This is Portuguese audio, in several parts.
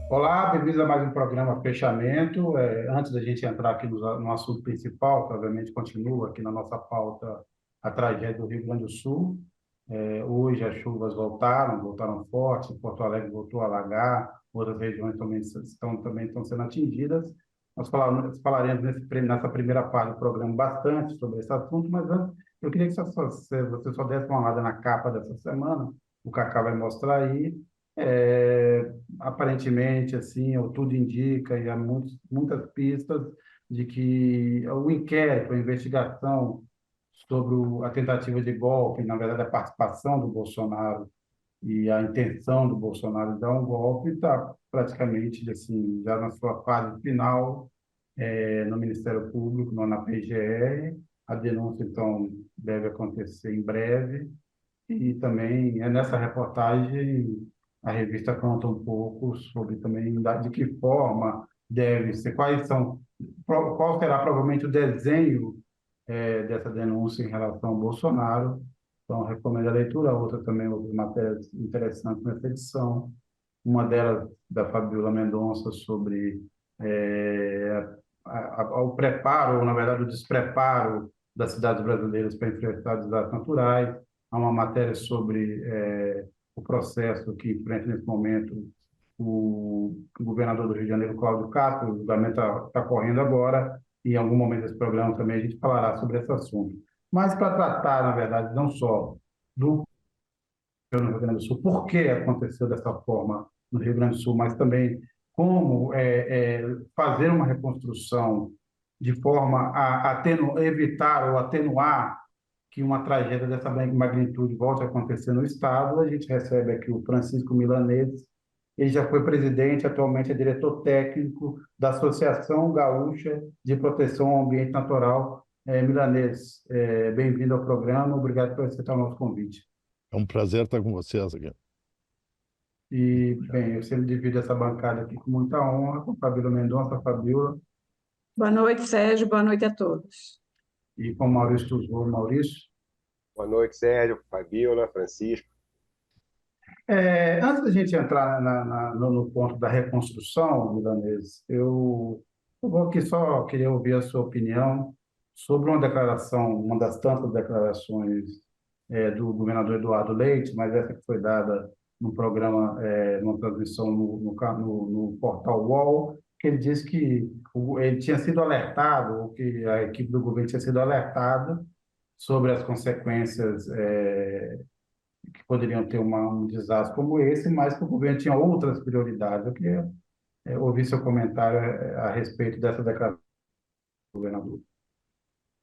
Olá, bem-vindos a mais um programa Fechamento. Antes da gente entrar aqui no assunto principal, que obviamente continua aqui na nossa pauta a tragédia do Rio Grande do Sul. Hoje as chuvas voltaram fortes, Porto Alegre voltou a alagar, outras regiões também estão sendo atingidas. Falaremos nessa primeira parte do programa bastante sobre esse assunto, mas antes eu queria que você só desse uma olhada na capa dessa semana, o Cacá vai mostrar aí. Aparentemente, assim, ou tudo indica, e há muitas pistas de que o inquérito, a investigação sobre a tentativa de golpe, na verdade, a participação do Bolsonaro e a intenção do Bolsonaro de dar um golpe está praticamente assim, já na sua fase final, no Ministério Público, na PGR. A denúncia, então, deve acontecer em breve. E também nessa reportagem a revista conta um pouco sobre também de que forma deve ser, qual será provavelmente o desenho dessa denúncia em relação ao Bolsonaro. Então, recomendo a leitura, outra também, outras matérias interessantes nessa edição. Uma delas, da Fabiola Mendonça, sobre o preparo, ou, na verdade, o despreparo das cidades brasileiras para enfrentar desastres naturais. Há uma matéria sobre o processo que enfrenta nesse momento o governador do Rio de Janeiro, Cláudio Castro. O julgamento está correndo agora, e em algum momento desse programa também a gente falará sobre esse assunto. Mas para tratar, na verdade, não só do no Rio Grande do Sul, por que aconteceu dessa forma no Rio Grande do Sul, mas também como fazer uma reconstrução de forma a evitar ou atenuar que uma tragédia dessa magnitude volte a acontecer no Estado. A gente recebe aqui o Francisco Milanês. Ele já foi presidente, atualmente é diretor técnico da Associação Gaúcha de Proteção ao Ambiente Natural. Milanês, bem-vindo ao programa, obrigado por aceitar o nosso convite. É um prazer estar com vocês aqui. E, bem, eu sempre divido essa bancada aqui com muita honra, com a Fabíola Mendonça, Fabíola, Boa noite, Sérgio. Boa noite a todos. e com o Maurício Tuzou. Maurício. Boa noite, Sérgio, Fabíola, Francisco. Antes da gente entrar no ponto da reconstrução, Milanês, eu vou aqui só queria ouvir a sua opinião sobre uma declaração, uma das tantas declarações do governador Eduardo Leite, mas essa que foi dada no programa, numa transmissão no portal UOL, que ele disse que ele tinha sido alertado, ou que a equipe do governo tinha sido alertada sobre as consequências que poderiam ter um desastre como esse, mas que o governo tinha outras prioridades. Eu queria ouvir seu comentário a respeito dessa declaração do governador.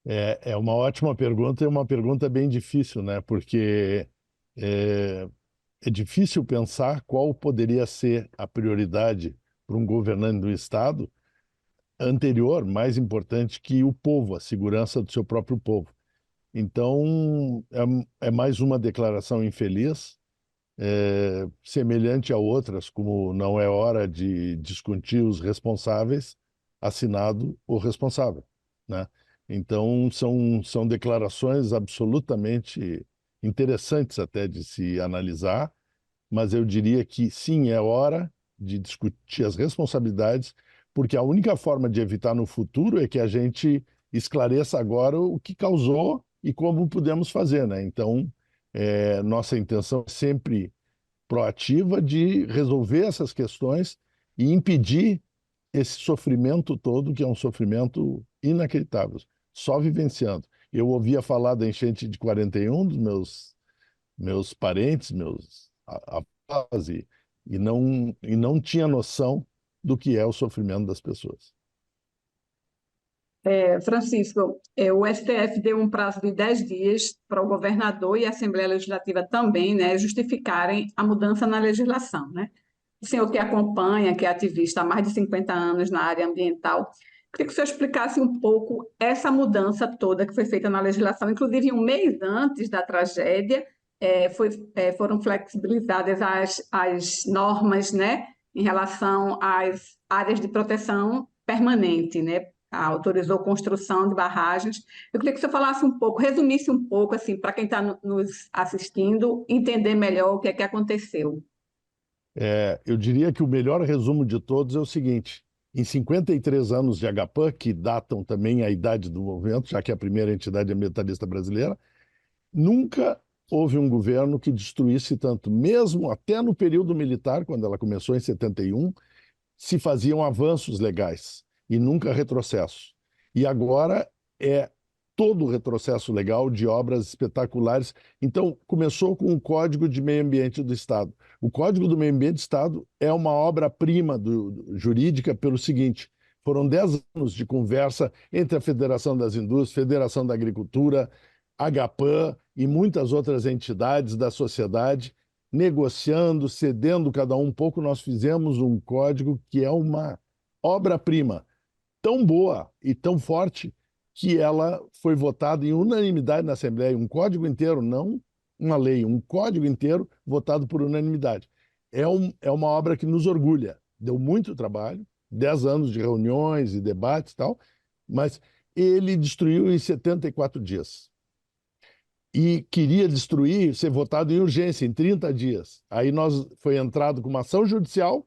É uma ótima pergunta e uma pergunta bem difícil, né? Porque é, é difícil pensar qual poderia ser a prioridade para um governante do Estado anterior, mais importante que o povo, a segurança do seu próprio povo. Então, é mais uma declaração infeliz, semelhante a outras, como não é hora de discutir os responsáveis, assinado o responsável, né? Então, são declarações absolutamente interessantes até de se analisar, mas eu diria que sim, é hora de discutir as responsabilidades, porque a única forma de evitar no futuro é que a gente esclareça agora o que causou e como podemos fazer, né? Então, nossa intenção é sempre proativa de resolver essas questões e impedir esse sofrimento todo, que é um sofrimento inacreditável, só vivenciando. Eu ouvia falar da enchente de 41 dos meus parentes, meus avós, e não tinha noção do que é o sofrimento das pessoas. Francisco, o STF deu um prazo de 10 dias para o governador e a Assembleia Legislativa também, né, justificarem a mudança na legislação, né? O senhor que acompanha, que é ativista há mais de 50 anos na área ambiental, queria que o senhor explicasse um pouco essa mudança toda que foi feita na legislação, inclusive um mês antes da tragédia, foram flexibilizadas as normas, né, em relação às áreas de proteção permanente, né? Autorizou construção de barragens. Eu queria que você falasse um pouco, resumisse um pouco, assim, para quem está nos assistindo, entender melhor o que é que aconteceu. Eu diria que o melhor resumo de todos é o seguinte: em 53 anos de Agapan, que datam também a idade do movimento, já que é a primeira entidade ambientalista brasileira, nunca houve um governo que destruísse tanto. Mesmo até no período militar, quando ela começou em 71, se faziam avanços legais e nunca retrocessos. E agora é todo o retrocesso legal de obras espetaculares. Então, começou com o Código de Meio Ambiente do Estado. O Código do Meio Ambiente do Estado é uma obra-prima jurídica pelo seguinte: foram 10 anos de conversa entre a Federação das Indústrias, Federação da Agricultura, Agapan e muitas outras entidades da sociedade, negociando, cedendo cada um pouco. Nós fizemos um código que é uma obra-prima, tão boa e tão forte que ela foi votada em unanimidade na Assembleia, um código inteiro, não uma lei, um código inteiro votado por unanimidade. É uma obra que nos orgulha. Deu muito trabalho, 10 anos de reuniões e debates e tal, mas ele destruiu em 74 dias. E queria destruir, ser votado em urgência, em 30 dias. Aí foi entrado com uma ação judicial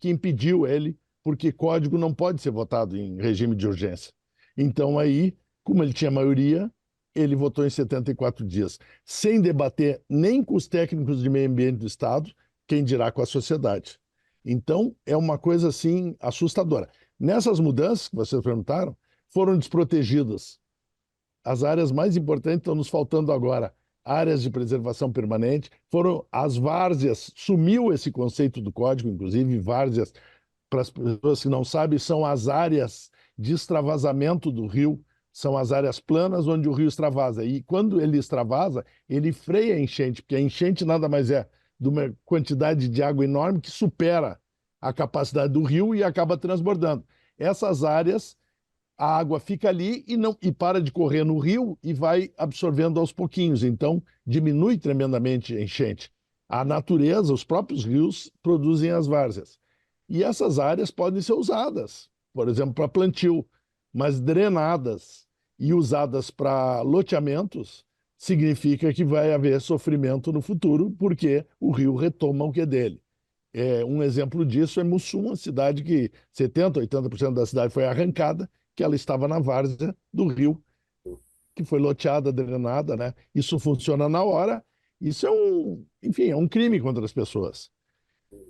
que impediu ele, porque código não pode ser votado em regime de urgência. Então aí, como ele tinha maioria, ele votou em 74 dias, sem debater nem com os técnicos de meio ambiente do Estado, quem dirá com a sociedade. Então, é uma coisa assim assustadora. Nessas mudanças que vocês perguntaram, foram desprotegidas as áreas mais importantes, estão nos faltando agora. Áreas de preservação permanente, foram as várzeas, sumiu esse conceito do código, inclusive várzeas, para as pessoas que não sabem, são as áreas de extravasamento do rio, são as áreas planas onde o rio extravasa. E quando ele extravasa, ele freia a enchente, porque a enchente nada mais é de uma quantidade de água enorme que supera a capacidade do rio e acaba transbordando. Essas áreas, a água fica ali e para de correr no rio e vai absorvendo aos pouquinhos. Então, diminui tremendamente a enchente. A natureza, os próprios rios, produzem as várzeas. E essas áreas podem ser usadas, por exemplo, para plantio, mas drenadas e usadas para loteamentos, significa que vai haver sofrimento no futuro, porque o rio retoma o que é dele. Um exemplo disso é Mussum, uma cidade que 70%, 80% da cidade foi arrancada, que ela estava na várzea do rio, que foi loteada, drenada, né? Isso funciona na hora. Isso enfim, é um crime contra as pessoas.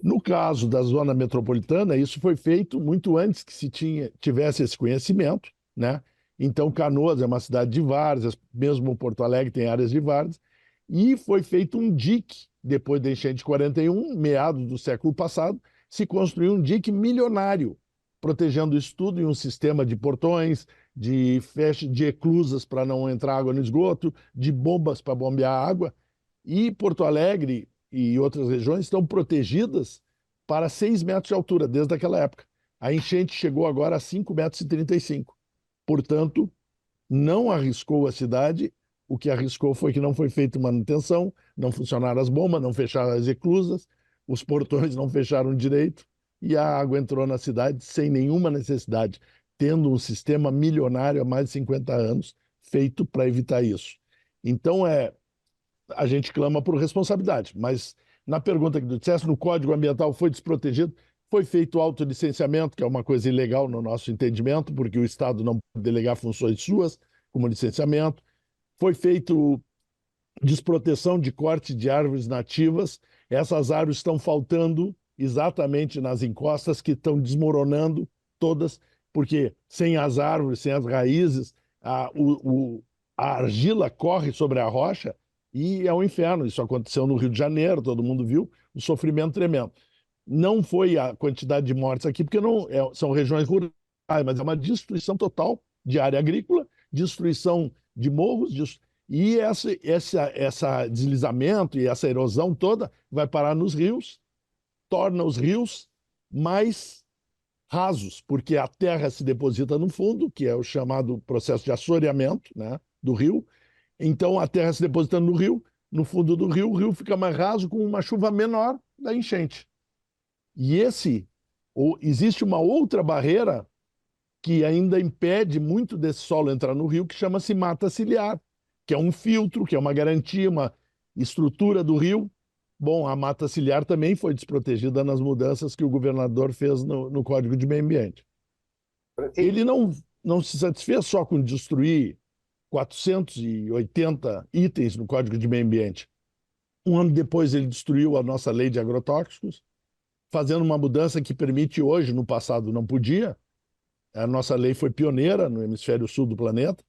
No caso da zona metropolitana, isso foi feito muito antes que tivesse esse conhecimento, né? Então, Canoas é uma cidade de várzeas, mesmo Porto Alegre tem áreas de várzeas, e foi feito um dique, depois da enchente de 41, meados do século passado, se construiu um dique milionário, protegendo isso tudo em um sistema de portões, de eclusas para não entrar água no esgoto, de bombas para bombear água. E Porto Alegre e outras regiões estão protegidas para 6 metros de altura, desde aquela época. A enchente chegou agora a 5,35 metros. Portanto, não arriscou a cidade. O que arriscou foi que não foi feita manutenção, não funcionaram as bombas, não fecharam as eclusas, os portões não fecharam direito e a água entrou na cidade sem nenhuma necessidade, tendo um sistema milionário há mais de 50 anos feito para evitar isso. Então, a gente clama por responsabilidade, mas na pergunta que tu disseste, no Código Ambiental foi desprotegido, foi feito autolicenciamento, que é uma coisa ilegal no nosso entendimento, porque o Estado não pode delegar funções suas, como licenciamento. Foi feito desproteção de corte de árvores nativas. Essas árvores estão faltando exatamente nas encostas, que estão desmoronando todas, porque sem as árvores, sem as raízes, a argila corre sobre a rocha e é um inferno. Isso aconteceu no Rio de Janeiro, todo mundo viu, um sofrimento tremendo. Não foi a quantidade de mortes aqui, porque não são regiões rurais, mas é uma destruição total de área agrícola, destruição de morros, e esse deslizamento e essa erosão toda vai parar nos rios, torna os rios mais rasos, porque a terra se deposita no fundo, que é o chamado processo de assoreamento, né, do rio. Então, a terra se depositando no rio, no fundo do rio, o rio fica mais raso com uma chuva menor da enchente. E existe uma outra barreira que ainda impede muito desse solo entrar no rio, que chama-se mata ciliar, que é um filtro, que é uma garantia, uma estrutura do rio, Bom, a mata ciliar também foi desprotegida nas mudanças que o governador fez no Código de Meio Ambiente. Ele não se satisfez só com destruir 480 itens no Código de Meio Ambiente. Um ano depois, ele destruiu a nossa lei de agrotóxicos, fazendo uma mudança que permite hoje, no passado não podia. A nossa lei foi pioneira no hemisfério sul do planeta.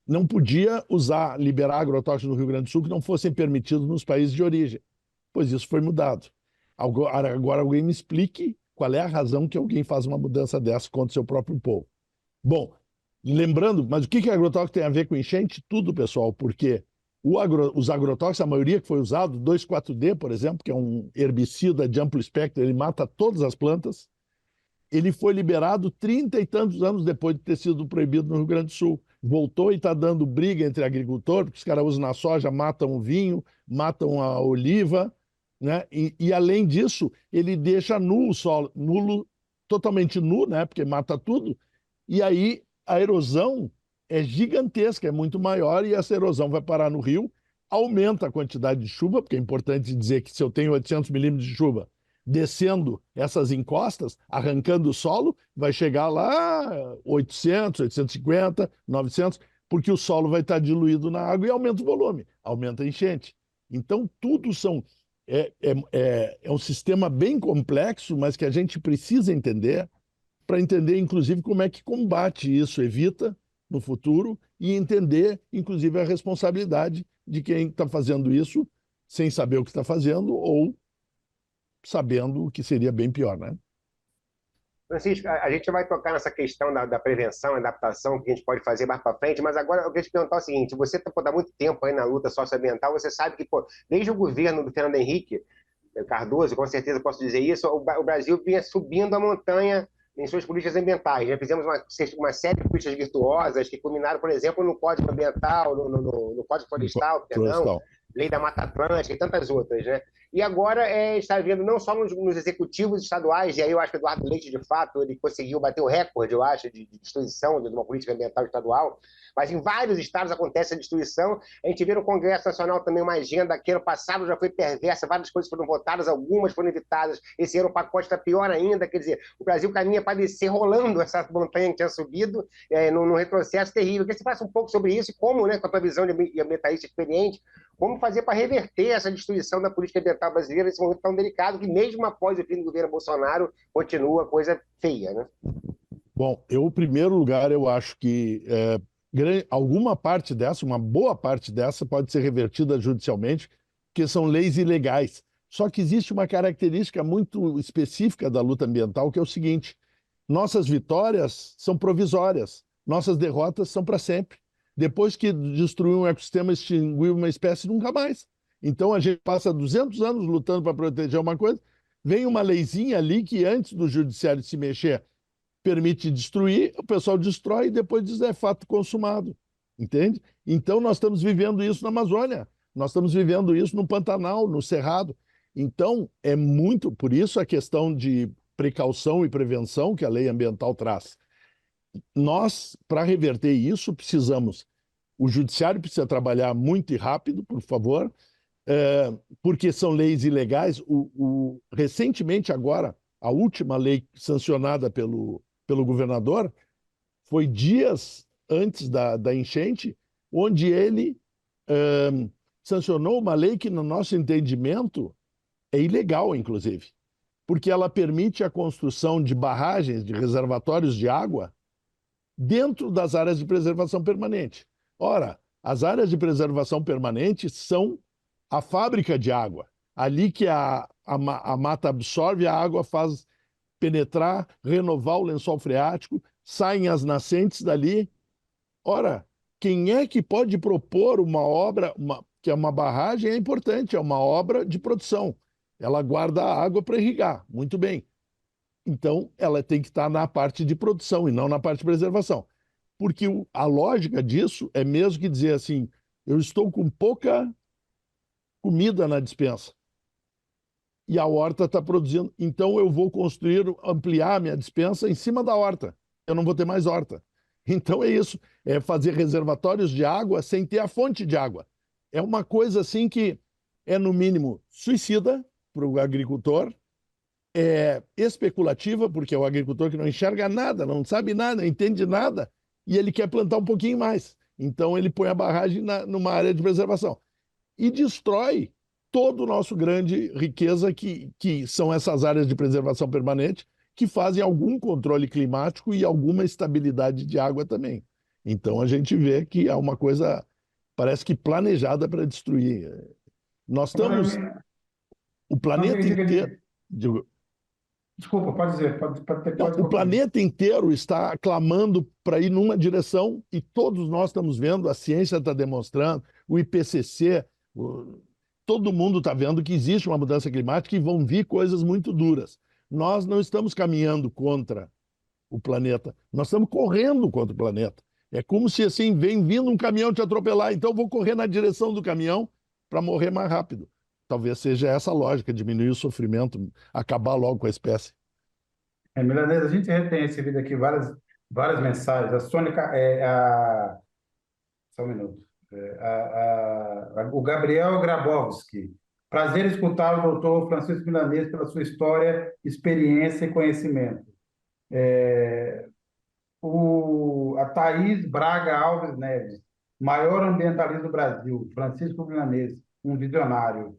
Não podia liberar agrotóxicos no Rio Grande do Sul que não fossem permitidos nos países de origem. Pois isso foi mudado. Agora alguém me explique qual é a razão que alguém faz uma mudança dessa contra o seu próprio povo. Bom, lembrando, mas o que agrotóxico tem a ver com enchente? Tudo, pessoal, porque os agrotóxicos, a maioria que foi usado, 2,4-D, por exemplo, que é um herbicida de amplo espectro, ele mata todas as plantas, ele foi liberado 30 e tantos anos depois de ter sido proibido no Rio Grande do Sul. Voltou e está dando briga entre agricultores, porque os caras usam na soja, matam o vinho, matam a oliva, né? E além disso, ele deixa nu o solo, totalmente nu, né? Porque mata tudo. E aí a erosão é gigantesca, é muito maior, e essa erosão vai parar no rio, aumenta a quantidade de chuva, porque é importante dizer que se eu tenho 800 milímetros de chuva descendo essas encostas, arrancando o solo, vai chegar lá 800, 850, 900, porque o solo vai estar diluído na água e aumenta o volume, aumenta a enchente. Então, tudo é um sistema bem complexo, mas que a gente precisa entender para entender, inclusive, como é que combate isso, evita no futuro, e entender, inclusive, a responsabilidade de quem está fazendo isso sem saber o que está fazendo ou sabendo o que seria bem pior, né? Francisco, a gente vai tocar nessa questão da prevenção, adaptação, que a gente pode fazer mais para frente, mas agora eu queria te perguntar o seguinte: você está há muito tempo aí na luta socioambiental, você sabe que, pô, desde o governo do Fernando Henrique Cardoso, com certeza posso dizer isso, o Brasil vinha subindo a montanha em suas políticas ambientais. Já fizemos uma série de políticas virtuosas que culminaram, por exemplo, no Código Ambiental, no Código Florestal, perdão, Lei da Mata Atlântica e tantas outras, né? E agora está vendo não só nos executivos estaduais, e aí eu acho que Eduardo Leite, de fato, ele conseguiu bater o recorde, eu acho, de destruição de uma política ambiental estadual, mas em vários estados acontece a destruição. A gente vê no Congresso Nacional também uma agenda que ano passado já foi perversa, várias coisas foram votadas, algumas foram evitadas. Esse ano o pacote está pior ainda, quer dizer, o Brasil caminha para descer rolando essa montanha que tinha subido, num retrocesso terrível. Eu queria que você falasse um pouco sobre isso e como, né, com a tua visão de ambientalista experiente, como fazer para reverter essa destruição da política ambiental brasileira nesse momento tão delicado que, mesmo após o fim do governo Bolsonaro, continua coisa feia, né? Bom, em primeiro lugar, eu acho que alguma parte dessa, uma boa parte dessa, pode ser revertida judicialmente, porque são leis ilegais. Só que existe uma característica muito específica da luta ambiental, que é o seguinte: nossas vitórias são provisórias, nossas derrotas são para sempre. Depois que destruiu um ecossistema, extinguiu uma espécie, nunca mais. Então a gente passa 200 anos lutando para proteger uma coisa, vem uma leizinha ali que antes do judiciário se mexer permite destruir, o pessoal destrói e depois diz é fato consumado, entende? Então nós estamos vivendo isso na Amazônia, nós estamos vivendo isso no Pantanal, no Cerrado. Então é muito, por isso a questão de precaução e prevenção que a lei ambiental traz. Nós, para reverter isso, o judiciário precisa trabalhar muito e rápido, por favor, porque são leis ilegais. Recentemente, agora, a última lei sancionada pelo governador foi dias antes da enchente, onde ele sancionou uma lei que, no nosso entendimento, é ilegal, inclusive, porque ela permite a construção de barragens, de reservatórios de água, dentro das áreas de preservação permanente. Ora, as áreas de preservação permanente são a fábrica de água. Ali que a mata absorve, a água faz penetrar, renovar o lençol freático, saem as nascentes dali. Ora, quem é que pode propor uma obra, que é uma barragem? É importante, é uma obra de produção. Ela guarda a água para irrigar, muito bem. Então, ela tem que estar na parte de produção e não na parte de preservação. Porque a lógica disso é mesmo que dizer assim, eu estou com pouca comida na despensa e a horta está produzindo, então eu vou ampliar a minha despensa em cima da horta. Eu não vou ter mais horta. Então é isso, é fazer reservatórios de água sem ter a fonte de água. É uma coisa assim que é, no mínimo, suicida para o agricultor, é especulativa, porque é o agricultor que não enxerga nada, não sabe nada, não entende nada, e ele quer plantar um pouquinho mais. Então, ele põe a barragem numa área de preservação. E destrói todo o nosso grande riqueza, que são essas áreas de preservação permanente, que fazem algum controle climático e alguma estabilidade de água também. Então, a gente vê que é uma coisa, parece que planejada para destruir. Nós estamos, o planeta inteiro... Desculpa, pode dizer, pode o planeta inteiro está clamando para ir numa direção e todos nós estamos vendo, a ciência está demonstrando, o IPCC, todo mundo está vendo que existe uma mudança climática e vão vir coisas muito duras. Nós não estamos caminhando contra o planeta, nós estamos correndo contra o planeta. É como se assim, vem vindo um caminhão te atropelar, então eu vou correr na direção do caminhão para morrer mais rápido. Talvez seja essa a lógica, diminuir o sofrimento, acabar logo com a espécie. Milanesa, a gente tem recebido aqui várias mensagens. A Sônia, só um minuto. O Gabriel Grabowski. Prazer escutar o doutor Francisco Milanês pela sua história, experiência e conhecimento. A Thaís Braga Alves Neves, maior ambientalista do Brasil, Francisco Milanês, um visionário.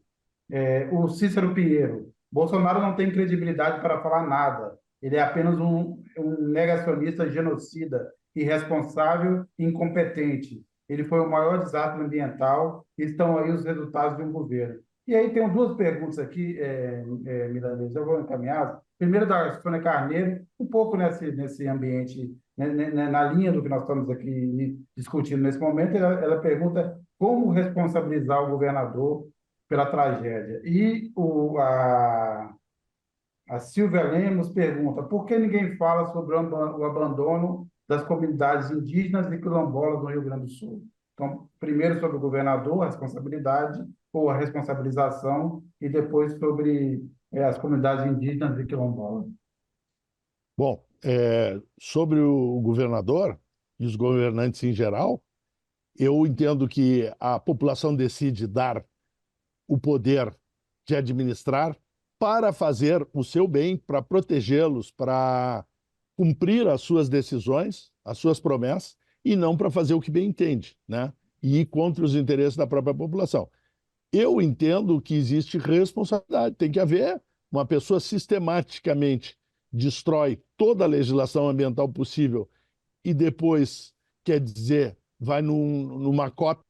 O Cícero Pinheiro, Bolsonaro não tem credibilidade para falar nada. Ele é apenas um negacionista genocida, irresponsável e incompetente. Ele foi o maior desastre ambiental e estão aí os resultados de um governo. E aí tem duas perguntas aqui, Milanês, eu vou encaminhar. Primeiro da Sônia Carneiro, um pouco nesse ambiente, na linha do que nós estamos aqui discutindo nesse momento, ela pergunta como responsabilizar o governador pela tragédia. E a Silvia Lemos pergunta por que ninguém fala sobre o abandono das comunidades indígenas e quilombolas no Rio Grande do Sul. Então, primeiro sobre o governador, a responsabilidade ou a responsabilização, e depois sobre as comunidades indígenas e quilombolas. Bom, sobre o governador e os governantes em geral, eu entendo que a população decide dar o poder de administrar para fazer o seu bem, para protegê-los, para cumprir as suas decisões, as suas promessas, e não para fazer o que bem entende, né? E ir contra os interesses da própria população. Eu entendo que existe responsabilidade, tem que haver uma pessoa sistematicamente destrói toda a legislação ambiental possível e depois, quer dizer, vai numa COP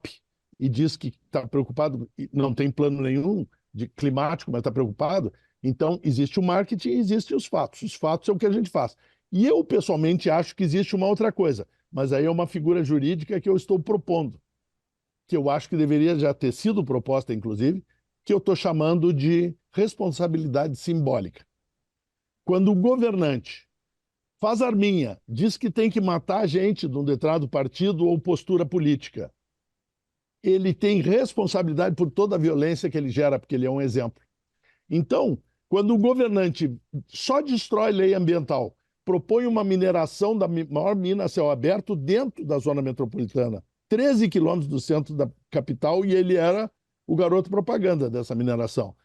e diz que está preocupado, não tem plano nenhum de climático, mas está preocupado. Então, existe o marketing e existem os fatos. Os fatos é o que a gente faz. E eu, pessoalmente, acho que existe uma outra coisa, mas aí é uma figura jurídica que eu estou propondo, que eu acho que deveria já ter sido proposta, inclusive, que eu estou chamando de responsabilidade simbólica. Quando o governante faz arminha, diz que tem que matar a gente de um determinado partido ou postura política, ele tem responsabilidade por toda a violência que ele gera, porque ele é um exemplo. Então, quando o governante só destrói lei ambiental, propõe uma mineração da maior mina a céu aberto dentro da zona metropolitana, 13 quilômetros do centro da capital, e ele era o garoto propaganda dessa mineração.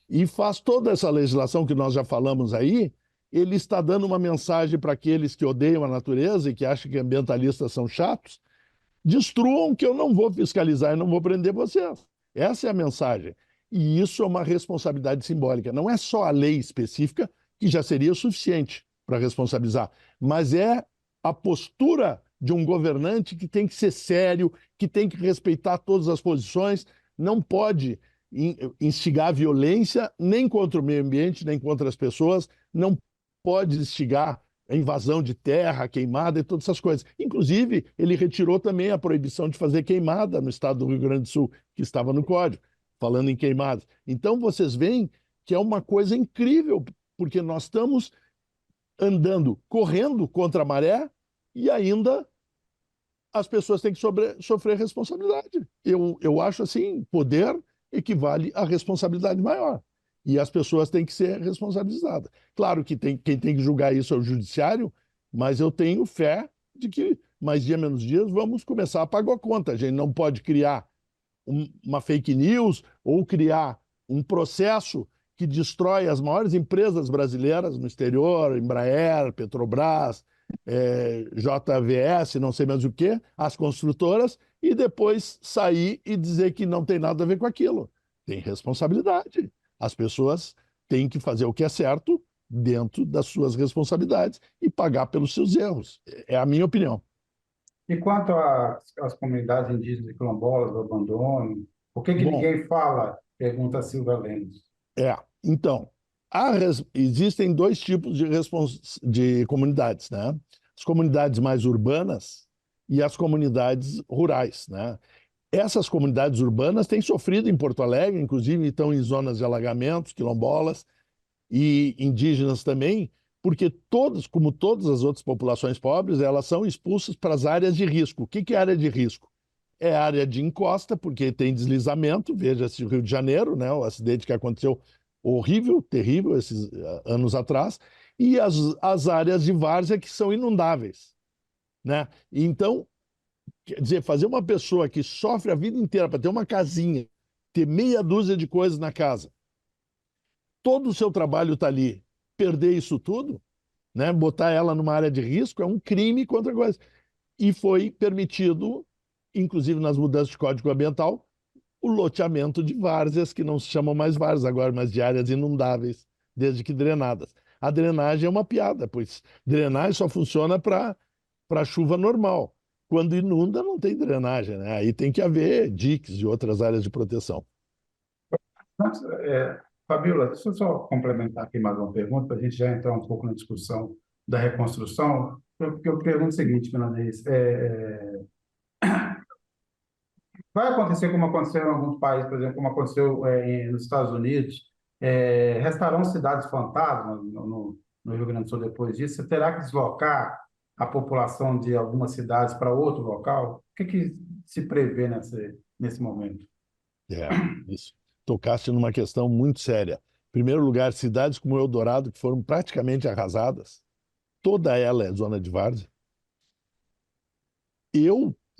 E faz toda essa legislação que nós já falamos aí, ele está dando uma mensagem para aqueles que odeiam a natureza e que acham que ambientalistas são chatos: destruam, que eu não vou fiscalizar e não vou prender vocês. Essa é a mensagem. E isso é uma responsabilidade simbólica. Não é só a lei específica, que já seria suficiente para responsabilizar, mas é a postura de um governante que tem que ser sério, que tem que respeitar todas as posições, não pode instigar violência nem contra o meio ambiente, nem contra as pessoas, não pode instigar a invasão de terra, queimada e todas essas coisas. Inclusive, ele retirou também a proibição de fazer queimada no estado do Rio Grande do Sul, que estava no Código, falando em queimadas. Então, vocês veem que é uma coisa incrível, porque nós estamos andando, correndo contra a maré, e ainda as pessoas têm que sofrer responsabilidade. Eu acho assim, poder equivale a responsabilidade maior. E as pessoas têm que ser responsabilizadas. Claro que quem tem que julgar isso é o judiciário, mas eu tenho fé de que, mais dia menos dias, vamos começar a pagar a conta. A gente não pode criar uma fake news ou criar um processo que destrói as maiores empresas brasileiras no exterior, Embraer, Petrobras, JVS, não sei mais o que, as construtoras, e depois sair e dizer que não tem nada a ver com aquilo. Tem responsabilidade. As pessoas têm que fazer o que é certo dentro das suas responsabilidades e pagar pelos seus erros. É a minha opinião. E quanto às comunidades indígenas e quilombolas, do abandono, por que Bom, ninguém fala? Pergunta a Silva Lemos. Então, existem dois tipos de comunidades, né? As comunidades mais urbanas e as comunidades rurais, né? Essas comunidades urbanas têm sofrido em Porto Alegre, inclusive estão em zonas de alagamentos, quilombolas e indígenas também, porque todas, como todas as outras populações pobres, elas são expulsas para as áreas de risco. O que é área de risco? É área de encosta, porque tem deslizamento, veja-se o Rio de Janeiro, né? O acidente que aconteceu horrível, terrível, esses anos atrás, e as áreas de várzea que são inundáveis, né? Então, quer dizer, fazer uma pessoa que sofre a vida inteira para ter uma casinha, ter meia dúzia de coisas na casa, todo o seu trabalho está ali, perder isso tudo, né? Botar ela numa área de risco é um crime contra a coisa. E foi permitido, inclusive nas mudanças de Código Ambiental, o loteamento de várzeas, que não se chamam mais várzeas agora, mas de áreas inundáveis, desde que drenadas. A drenagem é uma piada, pois drenagem só funciona para chuva normal. Quando inunda, não tem drenagem, né? Aí tem que haver diques e outras áreas de proteção. Fabíola, deixa eu só complementar aqui mais uma pergunta, para a gente já entrar um pouco na discussão da reconstrução, porque eu pergunto o seguinte, Milanês, vai acontecer como aconteceu em alguns países, por exemplo, como aconteceu nos Estados Unidos, restarão cidades fantasmas no Rio Grande do Sul depois disso? Você terá que deslocar a população de algumas cidades para outro local? O que se prevê nesse momento? Isso. Tocaste numa questão muito séria. Em primeiro lugar, cidades como Eldorado, que foram praticamente arrasadas, toda ela é zona de várzea.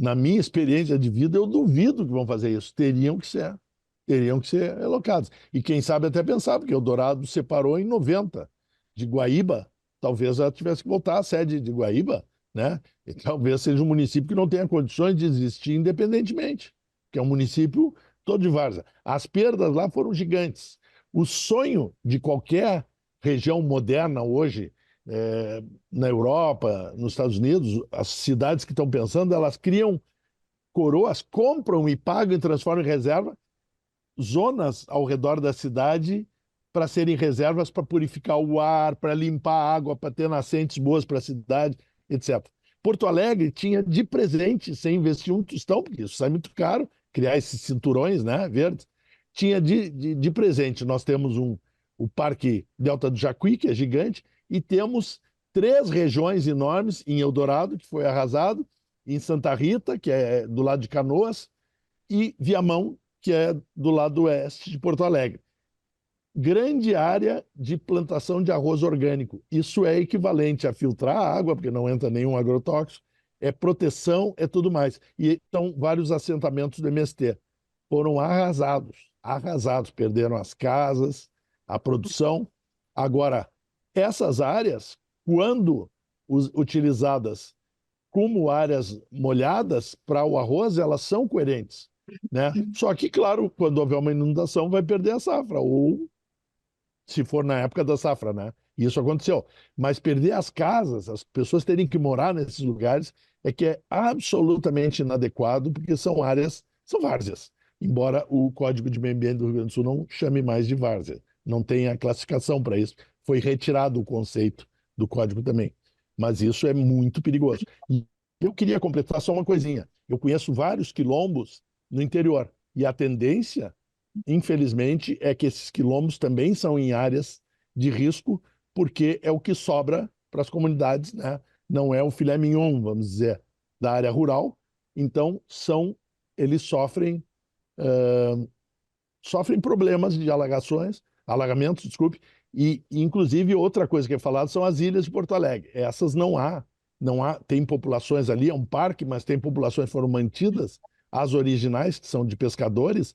Na minha experiência de vida, eu duvido que vão fazer isso. Teriam que ser alocados. E quem sabe até pensar, porque Eldorado separou em 90 de Guaíba, talvez ela tivesse que voltar à sede de Guaíba, né? E talvez seja um município que não tenha condições de existir independentemente, que é um município todo de várzea. As perdas lá foram gigantes. O sonho de qualquer região moderna hoje, na Europa, nos Estados Unidos, as cidades que estão pensando, elas criam coroas, compram e pagam e transformam em reserva zonas ao redor da cidade para serem reservas para purificar o ar, para limpar a água, para ter nascentes boas para a cidade, etc. Porto Alegre tinha de presente, sem investir um tostão, porque isso sai muito caro, criar esses cinturões, né, verdes, tinha de presente. Nós temos o Parque Delta do Jacuí, que é gigante, e temos 3 regiões enormes em Eldorado, que foi arrasado, em Santa Rita, que é do lado de Canoas, e Viamão, que é do lado oeste de Porto Alegre. Grande área de plantação de arroz orgânico. Isso é equivalente a filtrar a água, porque não entra nenhum agrotóxico, é proteção, é tudo mais. E então, vários assentamentos do MST foram arrasados, perderam as casas, a produção. Agora, essas áreas, quando utilizadas como áreas molhadas para o arroz, elas são coerentes, né? Só que, claro, quando houver uma inundação, vai perder a safra, ou se for na época da safra, né? Isso aconteceu. Mas perder as casas, as pessoas terem que morar nesses lugares, é que é absolutamente inadequado, porque são áreas, são várzeas. Embora o Código de Meio Ambiente do Rio Grande do Sul não chame mais de várzea, não tem a classificação para isso. Foi retirado o conceito do código também. Mas isso é muito perigoso. E eu queria completar só uma coisinha. Eu conheço vários quilombos no interior, e a tendência, infelizmente, é que esses quilombos também são em áreas de risco, porque é o que sobra para as comunidades, né? Não é o filé mignon, vamos dizer, da área rural. Então, eles sofrem problemas de alagamentos, desculpe, e inclusive outra coisa que é falada são as ilhas de Porto Alegre. Essas não há, tem populações ali, é um parque, mas tem populações que foram mantidas as originais, que são de pescadores,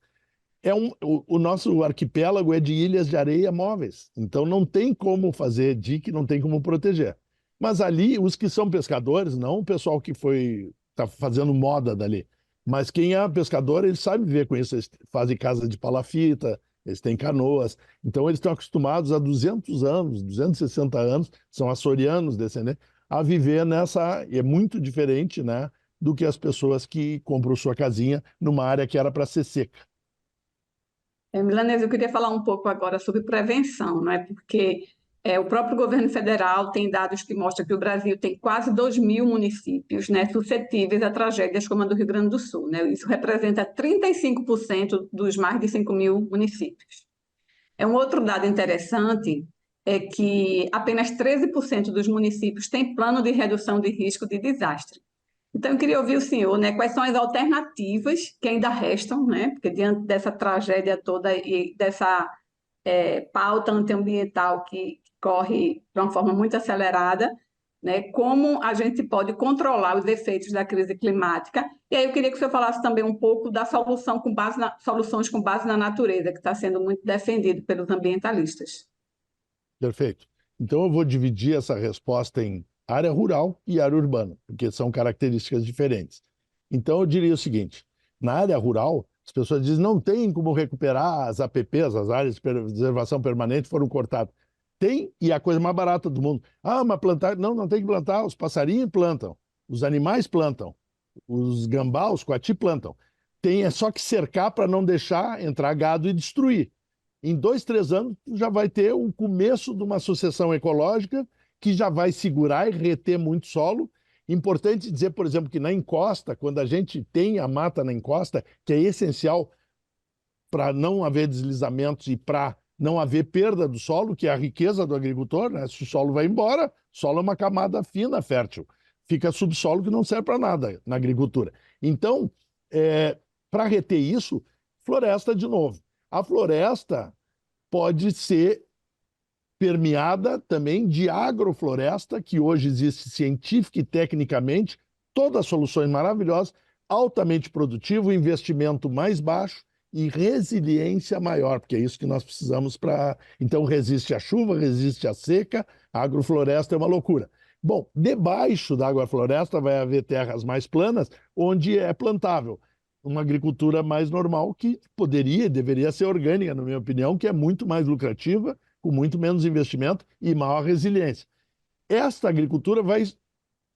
o nosso arquipélago é de ilhas de areia móveis. Então não tem como fazer dique, não tem como proteger. Mas ali, os que são pescadores, não o pessoal que está fazendo moda dali, mas quem é pescador, ele sabe viver com isso. Eles fazem casa de palafita, eles têm canoas. Então eles estão acostumados há 200 anos, 260 anos, são açorianos descendentes, a viver nessa... E é muito diferente, né, do que as pessoas que compram sua casinha numa área que era para ser seca. Milanesa, eu queria falar um pouco agora sobre prevenção, né? Porque o próprio governo federal tem dados que mostram que o Brasil tem quase 2.000 municípios, né, suscetíveis a tragédias como a do Rio Grande do Sul, né? Isso representa 35% dos mais de 5.000 municípios. Um outro dado interessante é que apenas 13% dos municípios têm plano de redução de risco de desastre. Então, eu queria ouvir o senhor, né, quais são as alternativas que ainda restam, né, porque diante dessa tragédia toda e dessa pauta antiambiental que corre de uma forma muito acelerada, né, como a gente pode controlar os efeitos da crise climática. E aí eu queria que o senhor falasse também um pouco da solução soluções com base na natureza, que está sendo muito defendido pelos ambientalistas. Perfeito. Então eu vou dividir essa resposta em área rural e área urbana, porque são características diferentes. Então eu diria o seguinte: na área rural, as pessoas dizem não tem como recuperar as APPs, as áreas de preservação permanente foram cortadas. Tem, e é a coisa mais barata do mundo. Ah, mas plantar... Não, não tem que plantar, os passarinhos plantam, os animais plantam, os gambá, os coati plantam. Tem só que cercar para não deixar entrar gado e destruir. Em 2, 3 anos, já vai ter o começo de uma sucessão ecológica que já vai segurar e reter muito solo. Importante dizer, por exemplo, que na encosta, quando a gente tem a mata na encosta, que é essencial para não haver deslizamentos e para não haver perda do solo, que é a riqueza do agricultor, né? Se o solo vai embora, o solo é uma camada fina, fértil. Fica subsolo que não serve para nada na agricultura. Então, para reter isso, floresta de novo. A floresta pode ser permeada também de agrofloresta, que hoje existe científica e tecnicamente, todas as soluções maravilhosas, altamente produtivo, investimento mais baixo e resiliência maior, porque é isso que nós precisamos para... Então, resiste à chuva, resiste à seca, a agrofloresta é uma loucura. Bom, debaixo da agrofloresta vai haver terras mais planas, onde é plantável. Uma agricultura mais normal que poderia e deveria ser orgânica, na minha opinião, que é muito mais lucrativa, com muito menos investimento e maior resiliência. Esta agricultura vai...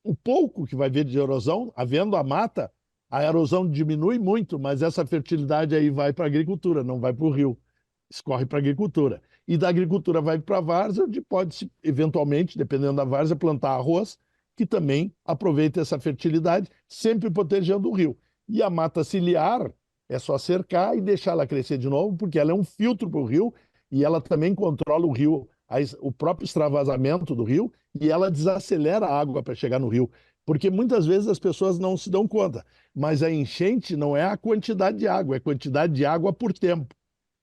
O pouco que vai ver de erosão, havendo a mata, a erosão diminui muito, mas essa fertilidade aí vai para a agricultura, não vai para o rio, escorre para a agricultura. E da agricultura vai para a várzea, onde pode, eventualmente, dependendo da várzea, plantar arroz, que também aproveita essa fertilidade, sempre protegendo o rio. E a mata ciliar é só cercar e deixar ela crescer de novo, porque ela é um filtro para o rio e ela também controla o rio, o próprio extravasamento do rio, e ela desacelera a água para chegar no rio. Porque muitas vezes as pessoas não se dão conta, mas a enchente não é a quantidade de água, é a quantidade de água por tempo.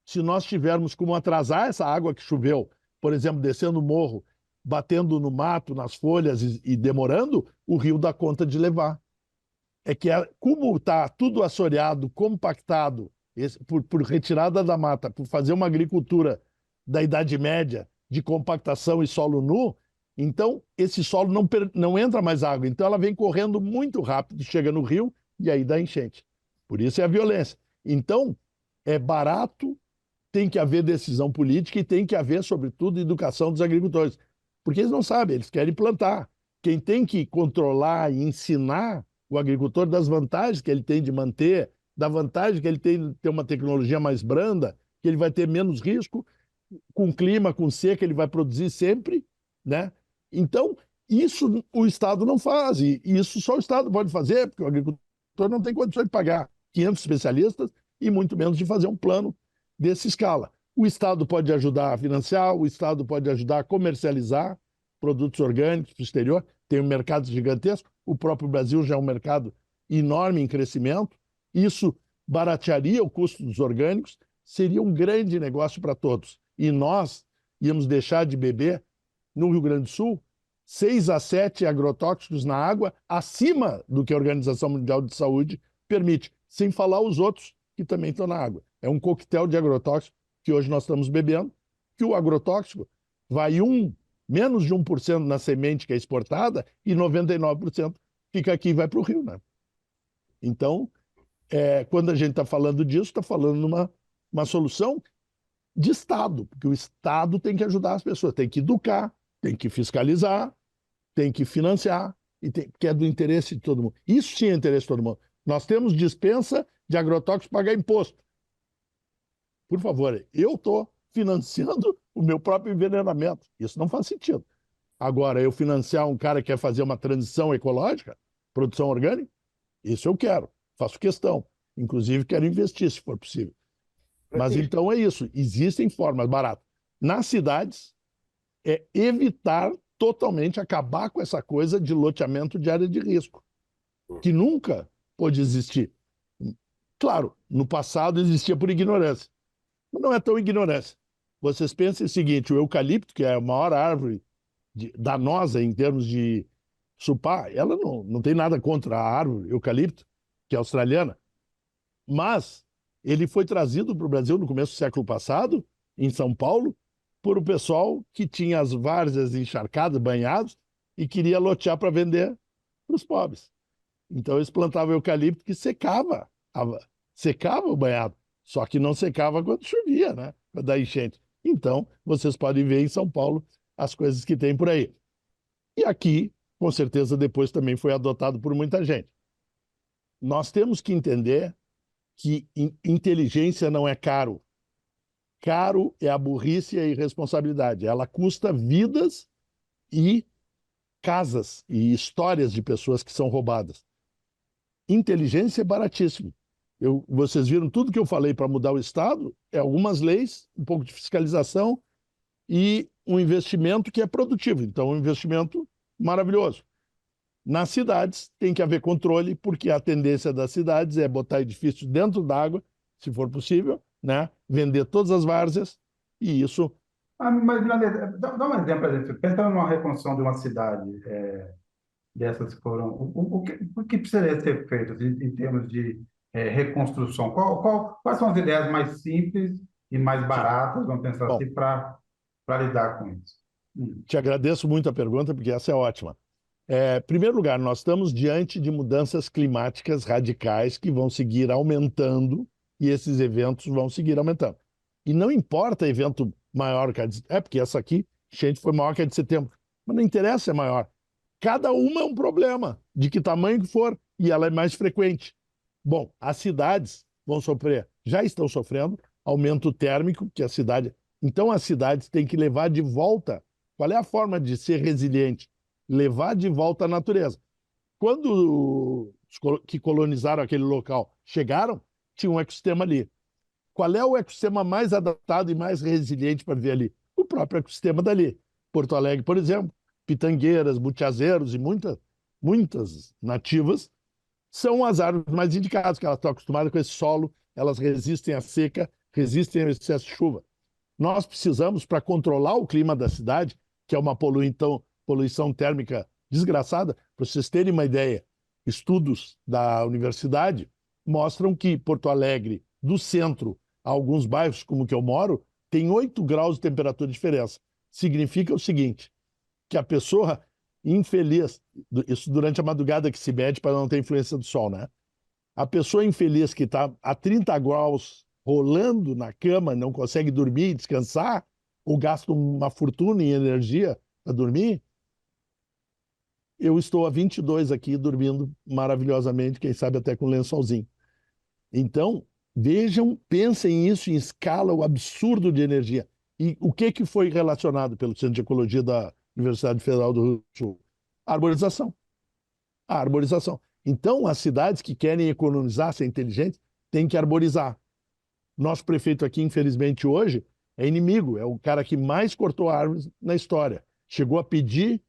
Se nós tivermos como atrasar essa água que choveu, por exemplo, descendo o morro, batendo no mato, nas folhas e demorando, o rio dá conta de levar. É que como está tudo assoreado, compactado, por retirada da mata, por fazer uma agricultura da Idade Média, de compactação e solo nu, então esse solo não entra mais água. Então ela vem correndo muito rápido, chega no rio e aí dá enchente. Por isso é a violência. Então, é barato, tem que haver decisão política e tem que haver, sobretudo, educação dos agricultores. Porque eles não sabem, eles querem plantar. Quem tem que controlar e ensinar o agricultor das vantagens que ele tem de manter, da vantagem que ele tem de ter uma tecnologia mais branda, que ele vai ter menos risco, com clima, com seca, ele vai produzir sempre, né? Então, isso o Estado não faz, e isso só o Estado pode fazer, porque o agricultor não tem condições de pagar 500 especialistas e muito menos de fazer um plano dessa escala. O Estado pode ajudar a financiar, o Estado pode ajudar a comercializar produtos orgânicos para o exterior, tem um mercado gigantesco, o próprio Brasil já é um mercado enorme em crescimento, isso baratearia o custo dos orgânicos, seria um grande negócio para todos. E nós íamos deixar de beber, no Rio Grande do Sul, 6 a 7 agrotóxicos na água, acima do que a Organização Mundial de Saúde permite. sem falar os outros que também estão na água. É um coquetel de agrotóxicos que hoje nós estamos bebendo, que o agrotóxico vai menos de 1% na semente que é exportada e 99% fica aqui e vai para o rio, né? Então, quando a gente está falando disso, está falando numa uma solução de Estado, porque o Estado tem que ajudar as pessoas, tem que educar, tem que fiscalizar, tem que financiar, que é do interesse de todo mundo. Isso sim é interesse de todo mundo. Nós temos dispensa de agrotóxicos pagar imposto. Por favor, eu estou financiando o meu próprio envenenamento. Isso não faz sentido. Agora, eu financiar um cara que quer fazer uma transição ecológica, produção orgânica, isso eu quero, faço questão. Inclusive, quero investir, se for possível. Mas então é isso, existem formas baratas. Nas cidades, é evitar totalmente, acabar com essa coisa de loteamento de área de risco, que nunca pôde existir. Claro, no passado existia por ignorância, mas não é tão ignorância. Vocês pensem o seguinte, o eucalipto, que é a maior árvore danosa em termos de supar, ela não tem nada contra a árvore eucalipto, que é australiana, mas ele foi trazido para o Brasil no começo do século passado, em São Paulo, por o pessoal que tinha as várzeas encharcadas, banhados, e queria lotear para vender para os pobres. Então eles plantavam eucalipto que secava o banhado, só que não secava quando chovia, né? Quando dá enchente. Então, vocês podem ver em São Paulo as coisas que tem por aí. E aqui, com certeza, depois também foi adotado por muita gente. Nós temos que entender que inteligência não é caro. Caro é a burrice e a irresponsabilidade. Ela custa vidas e casas e histórias de pessoas que são roubadas. Inteligência é baratíssimo. Vocês viram tudo que eu falei para mudar o Estado, algumas leis, um pouco de fiscalização e um investimento que é produtivo. Então, um investimento maravilhoso. Nas cidades tem que haver controle, porque a tendência das cidades é botar edifícios dentro d'água, se for possível, né? Vender todas as várzeas, e isso... Mas, dá um exemplo, por exemplo, pensando numa reconstrução de uma cidade, dessas que foram... O que precisaria ser feito assim, em termos de reconstrução? Quais são as ideias mais simples e mais baratas, vamos pensar Bom, assim, para lidar com isso? Te agradeço muito a pergunta, porque essa é ótima. Em primeiro lugar, nós estamos diante de mudanças climáticas radicais que vão seguir aumentando e esses eventos vão seguir aumentando. E não importa evento maior que a de... porque essa aqui, enchente, foi maior que a de setembro. Mas não interessa, é maior. Cada uma é um problema, de que tamanho que for, e ela é mais frequente. Bom, as cidades vão sofrer, já estão sofrendo, aumento térmico, que a cidade... Então, as cidades têm que levar de volta... Qual é a forma de ser resiliente? Levar de volta a natureza. Quando os que colonizaram aquele local chegaram, tinha um ecossistema ali. Qual é o ecossistema mais adaptado e mais resiliente para viver ali? O próprio ecossistema dali. Porto Alegre, por exemplo, pitangueiras, butiazeiros e muitas nativas são as árvores mais indicadas, que elas estão acostumadas com esse solo, elas resistem à seca, resistem ao excesso de chuva. Nós precisamos, para controlar o clima da cidade, que é uma poluição térmica desgraçada, para vocês terem uma ideia, estudos da universidade mostram que Porto Alegre, do centro a alguns bairros como o que eu moro, tem 8 graus de temperatura de diferença. Significa o seguinte, que a pessoa infeliz, isso durante a madrugada que se mede para não ter influência do sol, né? A pessoa infeliz que está a 30 graus rolando na cama, não consegue dormir e descansar, ou gasta uma fortuna em energia para dormir, eu estou a 22 aqui dormindo maravilhosamente, quem sabe até com lençolzinho. Então, vejam, pensem isso em escala, o absurdo de energia. E o que foi relacionado pelo Centro de Ecologia da Universidade Federal do Rio Grande do Sul? A arborização. A arborização. Então, as cidades que querem economizar, ser inteligentes, têm que arborizar. Nosso prefeito aqui, infelizmente, hoje, é inimigo, é o cara que mais cortou árvores na história. Chegou a pedir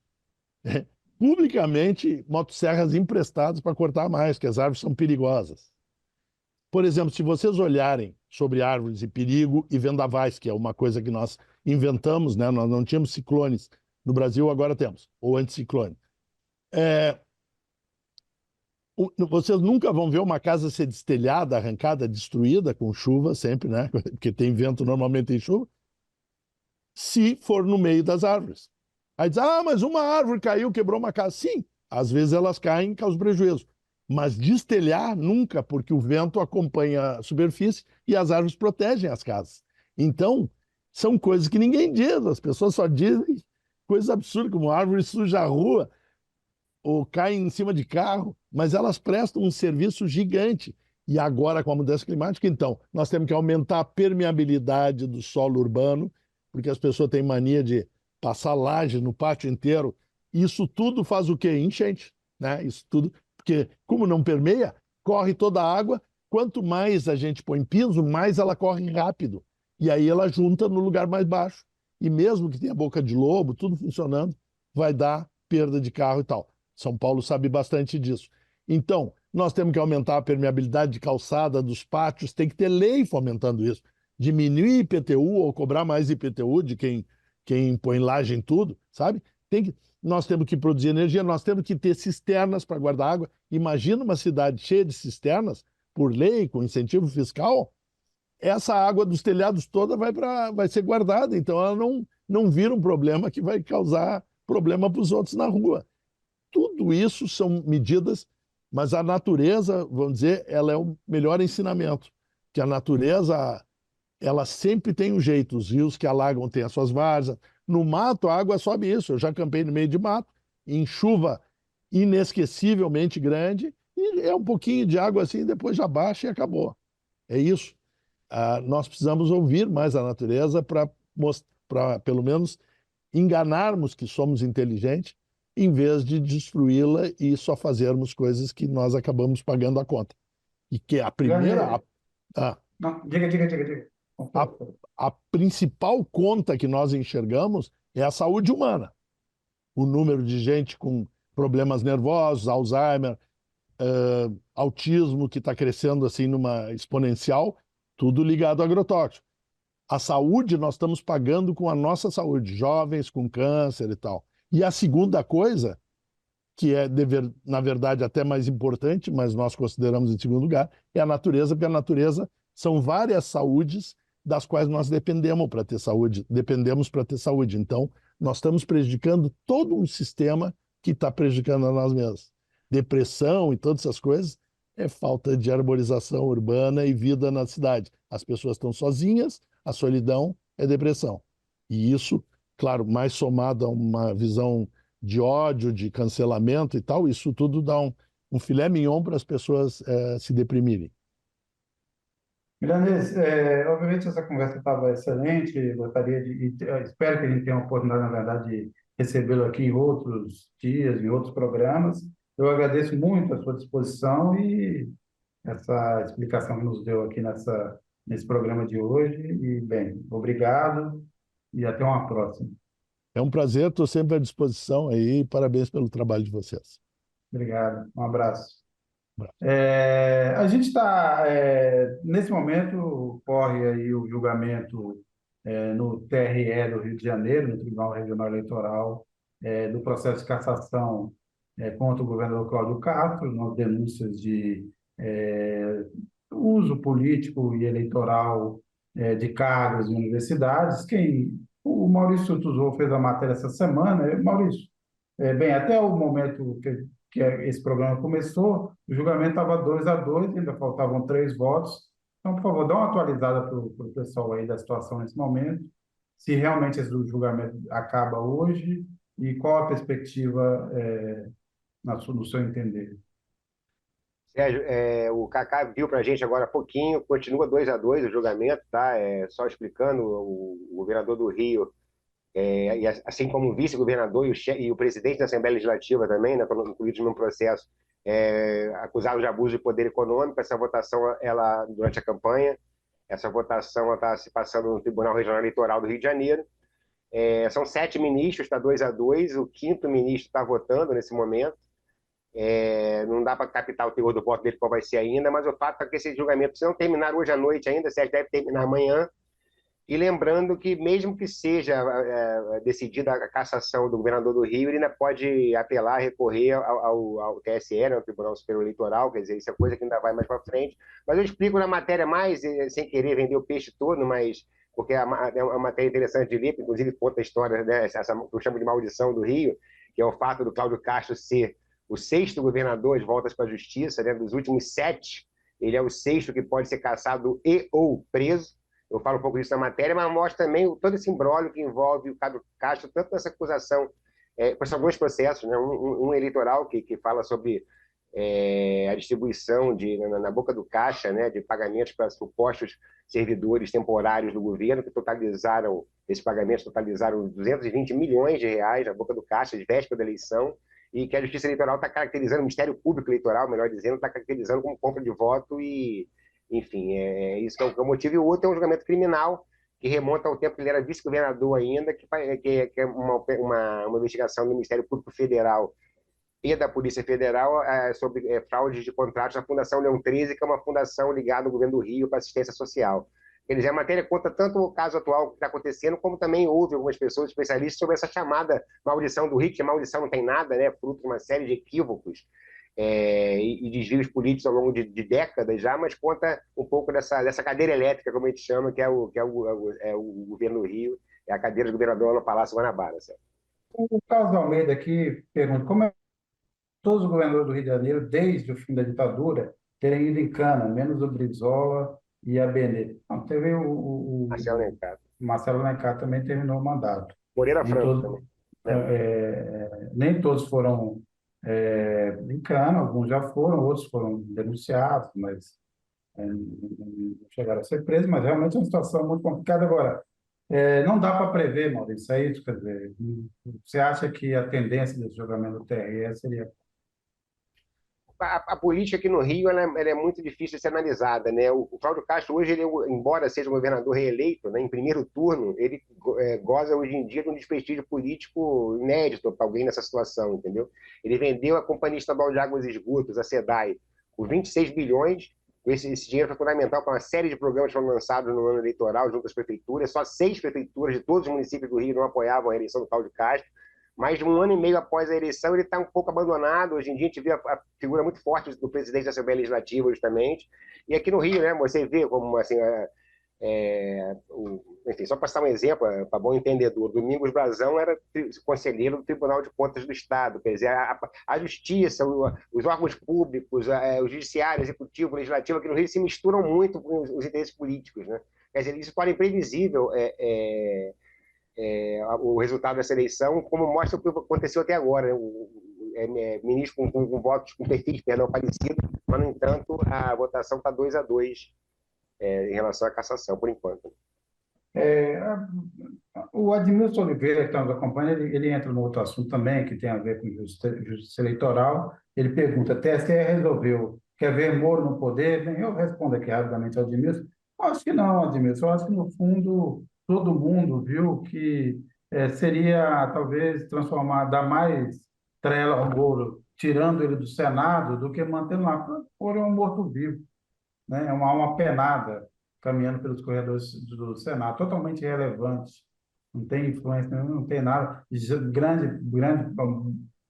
publicamente motosserras emprestadas para cortar mais, que as árvores são perigosas. Por exemplo, se vocês olharem sobre árvores e perigo e vendavais, que é uma coisa que nós inventamos, né? Nós não tínhamos ciclones no Brasil, agora temos, ou anticiclone. Vocês nunca vão ver uma casa ser destelhada, arrancada, destruída com chuva sempre, né? Porque tem vento, normalmente tem chuva, se for no meio das árvores. Aí diz, mas uma árvore caiu, quebrou uma casa. Sim, às vezes elas caem e causam prejuízo. Mas destelhar nunca, porque o vento acompanha a superfície e as árvores protegem as casas. Então, são coisas que ninguém diz, as pessoas só dizem coisas absurdas, como árvore suja a rua, ou caem em cima de carro, mas elas prestam um serviço gigante. E agora, com a mudança climática, então, nós temos que aumentar a permeabilidade do solo urbano, porque as pessoas têm mania de passar laje no pátio inteiro. Isso tudo faz o quê? Enchente, né? Isso tudo, porque como não permeia, corre toda a água. Quanto mais a gente põe piso, mais ela corre rápido. E aí ela junta no lugar mais baixo. E mesmo que tenha boca de lobo, tudo funcionando, vai dar perda de carro e tal. São Paulo sabe bastante disso. Então, nós temos que aumentar a permeabilidade de calçada dos pátios, tem que ter lei fomentando isso. Diminuir IPTU ou cobrar mais IPTU de quem põe laje em tudo, sabe? Nós temos que produzir energia, nós temos que ter cisternas para guardar água. Imagina uma cidade cheia de cisternas, por lei, com incentivo fiscal, essa água dos telhados toda vai ser guardada, então ela não vira um problema que vai causar problema para os outros na rua. Tudo isso são medidas, mas a natureza, vamos dizer, ela é o melhor ensinamento, que a natureza, ela sempre tem um jeito, os rios que alagam têm as suas várzeas, no mato a água sobe isso, eu já acampei no meio de mato, em chuva inesquecivelmente grande, e é um pouquinho de água assim, depois já baixa e acabou. É isso. Nós precisamos ouvir mais a natureza para, pelo menos, enganarmos que somos inteligentes, em vez de destruí-la e só fazermos coisas que nós acabamos pagando a conta. E que a primeira... Não, diga. A principal conta que nós enxergamos é a saúde humana. O número de gente com problemas nervosos, Alzheimer, autismo, que está crescendo assim numa exponencial, tudo ligado ao agrotóxico. A saúde nós estamos pagando com a nossa saúde, jovens com câncer e tal. E a segunda coisa, que é, na verdade, até mais importante, mas nós consideramos em segundo lugar, é a natureza, porque a natureza são várias saúdes das quais nós dependemos para ter saúde. Então, nós estamos prejudicando todo um sistema que está prejudicando a nós mesmos. Depressão e todas essas coisas é falta de arborização urbana e vida na cidade. As pessoas estão sozinhas, a solidão é depressão. E isso, claro, mais somado a uma visão de ódio, de cancelamento e tal, isso tudo dá um filé mignon para as pessoas se deprimirem. Milanês, obviamente essa conversa estava excelente, espero que a gente tenha a oportunidade, na verdade, de recebê-lo aqui em outros dias, em outros programas. Eu agradeço muito a sua disposição e essa explicação que nos deu aqui nesse programa de hoje. E, bem, obrigado e até uma próxima. É um prazer, estou sempre à disposição aí. Parabéns pelo trabalho de vocês. Obrigado, um abraço. A gente está, nesse momento, corre aí o julgamento no TRE do Rio de Janeiro, no Tribunal Regional Eleitoral, do processo de cassação contra o governador Cláudio Castro, nas denúncias de uso político e eleitoral de cargos em universidades. O Maurício Tuzou fez a matéria essa semana. Maurício, bem, até o momento que esse programa começou, o julgamento estava 2-2, ainda faltavam 3 votos. Então, por favor, dá uma atualizada para o pessoal aí da situação nesse momento, se realmente esse julgamento acaba hoje e qual a perspectiva no seu entender. Sérgio, o Cacá viu para a gente agora há pouquinho, continua 2-2 o julgamento, tá? Só explicando, o governador do Rio, e assim como o vice-governador e o presidente da Assembleia Legislativa também, né, estão incluídos no processo, acusados de abuso de poder econômico. Essa votação, durante a campanha, essa votação está se passando no Tribunal Regional Eleitoral do Rio de Janeiro. São 7 ministros, está 2-2, o 5º ministro está votando nesse momento. Não dá para captar o teor do voto dele, qual vai ser ainda, mas o fato é que esse julgamento, se não terminar hoje à noite ainda, Sérgio, deve terminar amanhã. E lembrando que, mesmo que seja decidida a cassação do governador do Rio, ele ainda pode apelar, recorrer ao TSE, né, ao Tribunal Superior Eleitoral, quer dizer, isso é coisa que ainda vai mais para frente. Mas eu explico na matéria mais, sem querer vender o peixe todo, mas porque é uma matéria interessante de ler, inclusive conta a história, né, essa que eu chamo de maldição do Rio, que é o fato do Cláudio Castro ser o sexto governador de voltas para a justiça, né, dos últimos 7, ele é o sexto que pode ser cassado e ou preso. Eu falo um pouco disso na matéria, mas mostra também todo esse imbróglio que envolve o Cláudio Castro, tanto nessa acusação, são dois processos, né? Um eleitoral que fala sobre a distribuição na boca do caixa, né, de pagamentos para supostos servidores temporários do governo, que totalizaram, esses pagamentos totalizaram 220 milhões de reais na boca do caixa, de véspera da eleição, e que a Justiça Eleitoral está caracterizando, o Ministério Público Eleitoral, melhor dizendo, está caracterizando como compra de voto e, enfim, isso que é o motivo. E o outro é um julgamento criminal que remonta ao tempo que ele era vice-governador ainda, que é uma investigação do Ministério Público Federal e da Polícia Federal sobre fraudes de contratos na Fundação Leão 13, que é uma fundação ligada ao governo do Rio para assistência social. Quer dizer, a matéria conta tanto o caso atual que está acontecendo, como também houve algumas pessoas especialistas sobre essa chamada maldição do Rio, que a maldição não tem nada, né, fruto de uma série de equívocos e desvios políticos ao longo de décadas já, mas conta um pouco dessa cadeira elétrica, como a gente chama, que é o governo do Rio, é a cadeira de governador no Palácio Guanabara. Certo? O Carlos Almeida aqui pergunta como é que todos os governadores do Rio de Janeiro, desde o fim da ditadura, terem ido em cana, menos o Brizola e a Benê. Não, teve Marcelo Necato. Marcelo Necato também terminou o mandato. Moreira Nem Franco todos, também. Né? nem todos foram em cana, alguns já foram, outros foram denunciados, mas não chegaram a ser presos, mas realmente é uma situação muito complicada. Agora, não dá para prever, Maurício, é isso, quer dizer, você acha que a tendência desse julgamento do TRE seria... A política aqui no Rio ela é muito difícil de ser analisada, né? O Cláudio Castro hoje, embora seja um governador reeleito, né, em primeiro turno, ele goza hoje em dia de um desprestígio político inédito para alguém nessa situação, entendeu? Ele vendeu a Companhia Estadual de Águas e Esgotos, a SEDAI, por 26 bilhões. Esse dinheiro foi fundamental para uma série de programas que foram lançados no ano eleitoral junto às prefeituras. Só 6 prefeituras de todos os municípios do Rio não apoiavam a eleição do Cláudio Castro. Mais de um ano e meio após a eleição, ele está um pouco abandonado. Hoje em dia, a gente vê a figura muito forte do presidente da Assembleia Legislativa, justamente. E aqui no Rio, né, você vê como, assim, enfim, só para citar um exemplo, para bom entendedor, Domingos Brazão era conselheiro do Tribunal de Contas do Estado. Quer dizer, a justiça, os órgãos públicos, o judiciário, o executivo, o legislativo aqui no Rio se misturam muito com os interesses políticos, né? Quer dizer, isso torna imprevisível o resultado dessa eleição, como mostra o que aconteceu até agora, né? Ministro com votos, com perfis, perdão, parecidos, mas, no entanto, a votação está 2-2 em relação à cassação, por enquanto. O Admilson Oliveira, que está nos acompanhando, ele entra no outro assunto também, que tem a ver com justiça eleitoral. Ele pergunta, a TSE resolveu, quer ver Moro no poder? Bem, eu respondo aqui rapidamente ao Admilson. Acho que não, Admilson. Eu acho que, no fundo, todo mundo viu que seria, talvez, dar mais trela ao Moro, tirando ele do Senado, do que mantendo lá. Moro é um morto-vivo, né? É uma alma penada caminhando pelos corredores do Senado, totalmente irrelevante, não tem influência, não tem nada.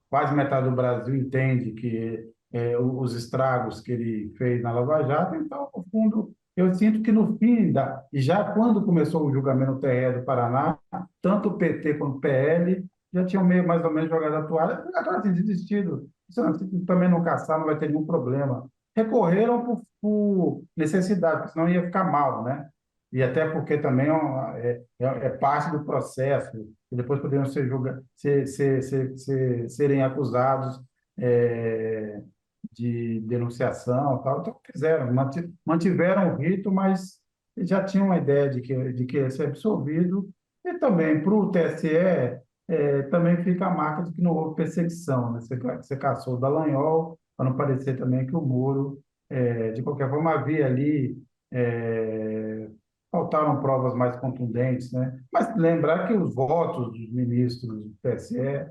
Quase metade do Brasil entende que os estragos que ele fez na Lava Jato. Então, no fundo, eu sinto que no fim, e já quando começou o julgamento no TRE do Paraná, tanto o PT quanto o PL já tinham meio mais ou menos jogado a toalha, assim, desistido. Se também não caçar, não vai ter nenhum problema. Recorreram por necessidade, porque senão ia ficar mal, né? E até porque também é parte do processo, e depois poderiam serem acusados de denunciação, tal. Então, fizeram, mantiveram o rito, mas já tinham uma ideia de que ia ser absolvido. E também, para o TSE, também fica a marca de que não houve perseguição, né? Você caçou o Dallagnol, para não parecer também que o Moro, de qualquer forma, havia ali, faltaram provas mais contundentes, né? Mas lembrar que os votos dos ministros do TSE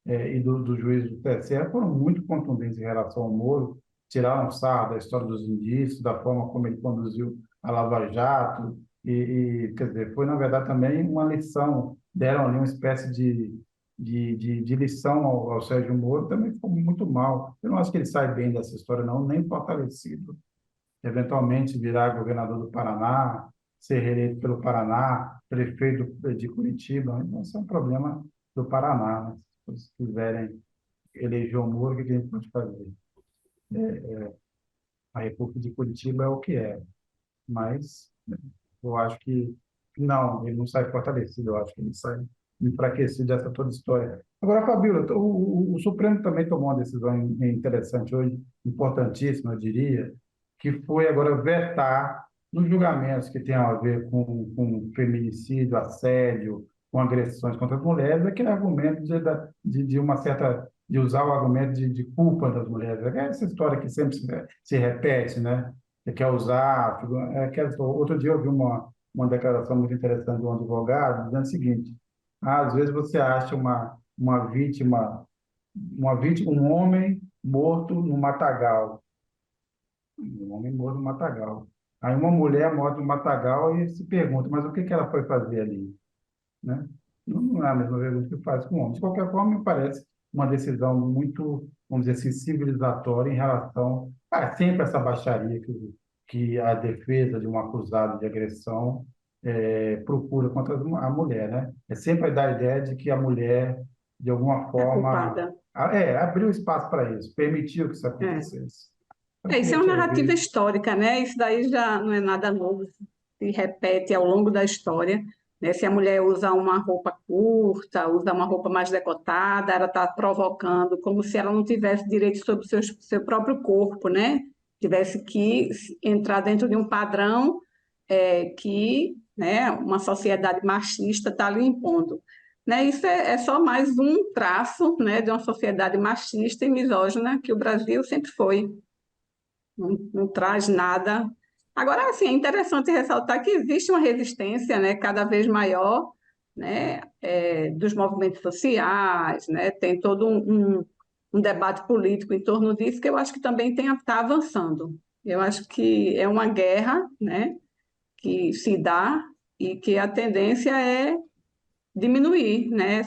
e do juiz do TSE foram muito contundentes em relação ao Moro, tiraram sarro da história dos indícios, da forma como ele conduziu a Lava Jato, Quer dizer, foi, na verdade, também uma lição, deram ali uma espécie de lição ao Sérgio Moro, também ficou muito mal. Eu não acho que ele sai bem dessa história, não, nem fortalecido. Eventualmente virar governador do Paraná, ser reeleito pelo Paraná, prefeito de Curitiba, então, esse é um problema do Paraná, né? Se quiserem eleger o Moro, o que a gente pode fazer? A República de Curitiba é o que é, mas eu acho que não, ele não sai fortalecido, eu acho que ele sai enfraquecido dessa toda história. Agora, Fabíola, o Supremo também tomou uma decisão interessante hoje, importantíssima, eu diria, que foi agora vetar nos julgamentos que tenham a ver com feminicídio, assédio, com agressões contra as mulheres, aquele argumento de uma certa de usar o argumento de culpa das mulheres. É essa história que sempre se repete, né? Você quer usar. Outro dia eu vi uma declaração muito interessante de um advogado dizendo o seguinte: às vezes você acha uma vítima, um homem morto no matagal. Um homem morto no matagal. Aí uma mulher morta no matagal e se pergunta, mas o que ela foi fazer ali? Né? Não é a mesma pergunta que faz com o homem. De qualquer forma, me parece uma decisão muito, vamos dizer assim, civilizatória em relação a sempre essa baixaria que a defesa de um acusado de agressão procura contra a mulher, né? É sempre dar a ideia de que a mulher, de alguma É forma, culpada. abriu espaço para isso, permitiu que isso É. acontecesse. Eu Isso queria é te uma narrativa ouvir. histórica, né? Isso daí já não é nada novo, se repete ao longo da história, né? Se a mulher usa uma roupa curta, usa uma roupa mais decotada, ela está provocando, como se ela não tivesse direito sobre o seu próprio corpo, né? Tivesse que entrar dentro de um padrão que, né, uma sociedade machista está lhe impondo. Né? Isso é só mais um traço, né, de uma sociedade machista e misógina que o Brasil sempre foi. Não traz nada. Agora, assim, é interessante ressaltar que existe uma resistência, né, cada vez maior, né, dos movimentos sociais, né, tem todo um debate político em torno disso que eu acho que também está avançando. Eu acho que é uma guerra, né, que se dá e que a tendência é diminuir, né,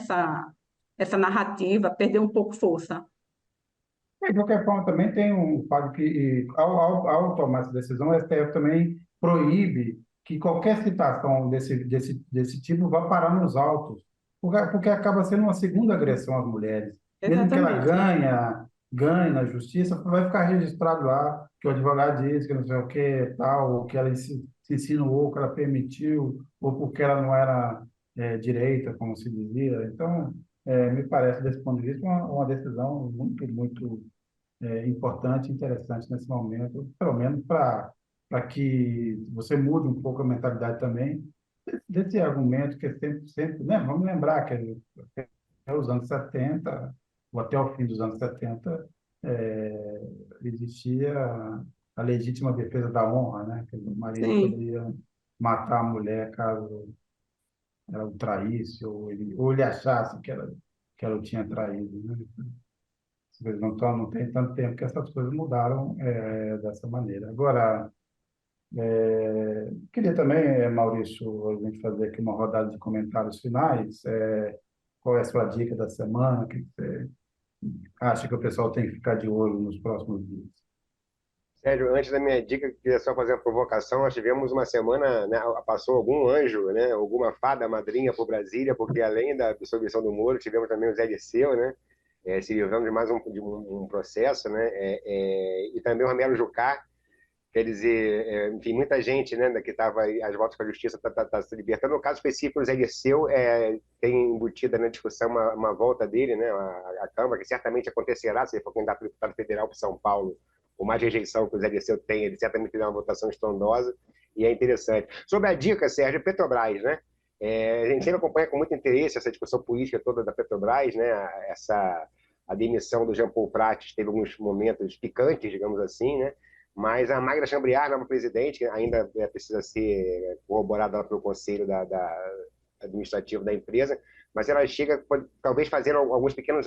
essa narrativa, perder um pouco força. De qualquer forma, também tem um fato que, ao tomar essa decisão, o STF também proíbe que qualquer citação desse tipo vá parar nos autos, porque acaba sendo uma segunda agressão às mulheres. Mesmo que ela Exatamente. ganhe na justiça, vai ficar registrado lá que o advogado disse que não sei o que, tal, ou que ela se insinuou, que ela permitiu, ou porque ela não era direita, como se dizia. Então, me parece, desse ponto de vista, uma decisão muito importante e interessante nesse momento, pelo menos para que você mude um pouco a mentalidade também desse argumento que é sempre, né? Vamos lembrar que até os anos 70, ou até o fim dos anos 70, existia a legítima defesa da honra, né? Que o marido Sim. poderia matar a mulher caso ela o traísse ou ele achasse que ela o tinha traído, né? Não tem tanto tempo que essas coisas mudaram dessa maneira. Agora, queria também, Maurício, a gente fazer aqui uma rodada de comentários finais. Qual é a sua dica da semana? O que você acha que o pessoal tem que ficar de olho nos próximos dias? Sérgio, antes da minha dica, queria só fazer uma provocação. Nós tivemos uma semana, né, passou algum anjo, né, alguma fada madrinha por Brasília, porque além da absolvição do Moro, tivemos também o Zé Dirceu, né, se livrando de mais um processo, né, e também o Romero Jucá. Quer dizer, enfim, muita gente, né, que estava às voltas com a justiça tá se libertando. No caso específico, o Zé Dirceu tem embutida na discussão uma volta dele, né, à Câmara, que certamente acontecerá, se ele for candidato a deputado federal para São Paulo, por mais rejeição que o Zé Dirceu tem, ele certamente terá uma votação estrondosa, e é interessante. Sobre a dica, Sérgio, Petrobras, né? A gente sempre acompanha com muito interesse essa discussão política toda da Petrobras, né? A demissão do Jean Paul Prates teve alguns momentos picantes, digamos assim, né? Mas a Magda Chambriard, nova presidente, que ainda precisa ser corroborada pelo conselho administrativo da empresa, mas ela chega, talvez, fazendo alguns pequenos,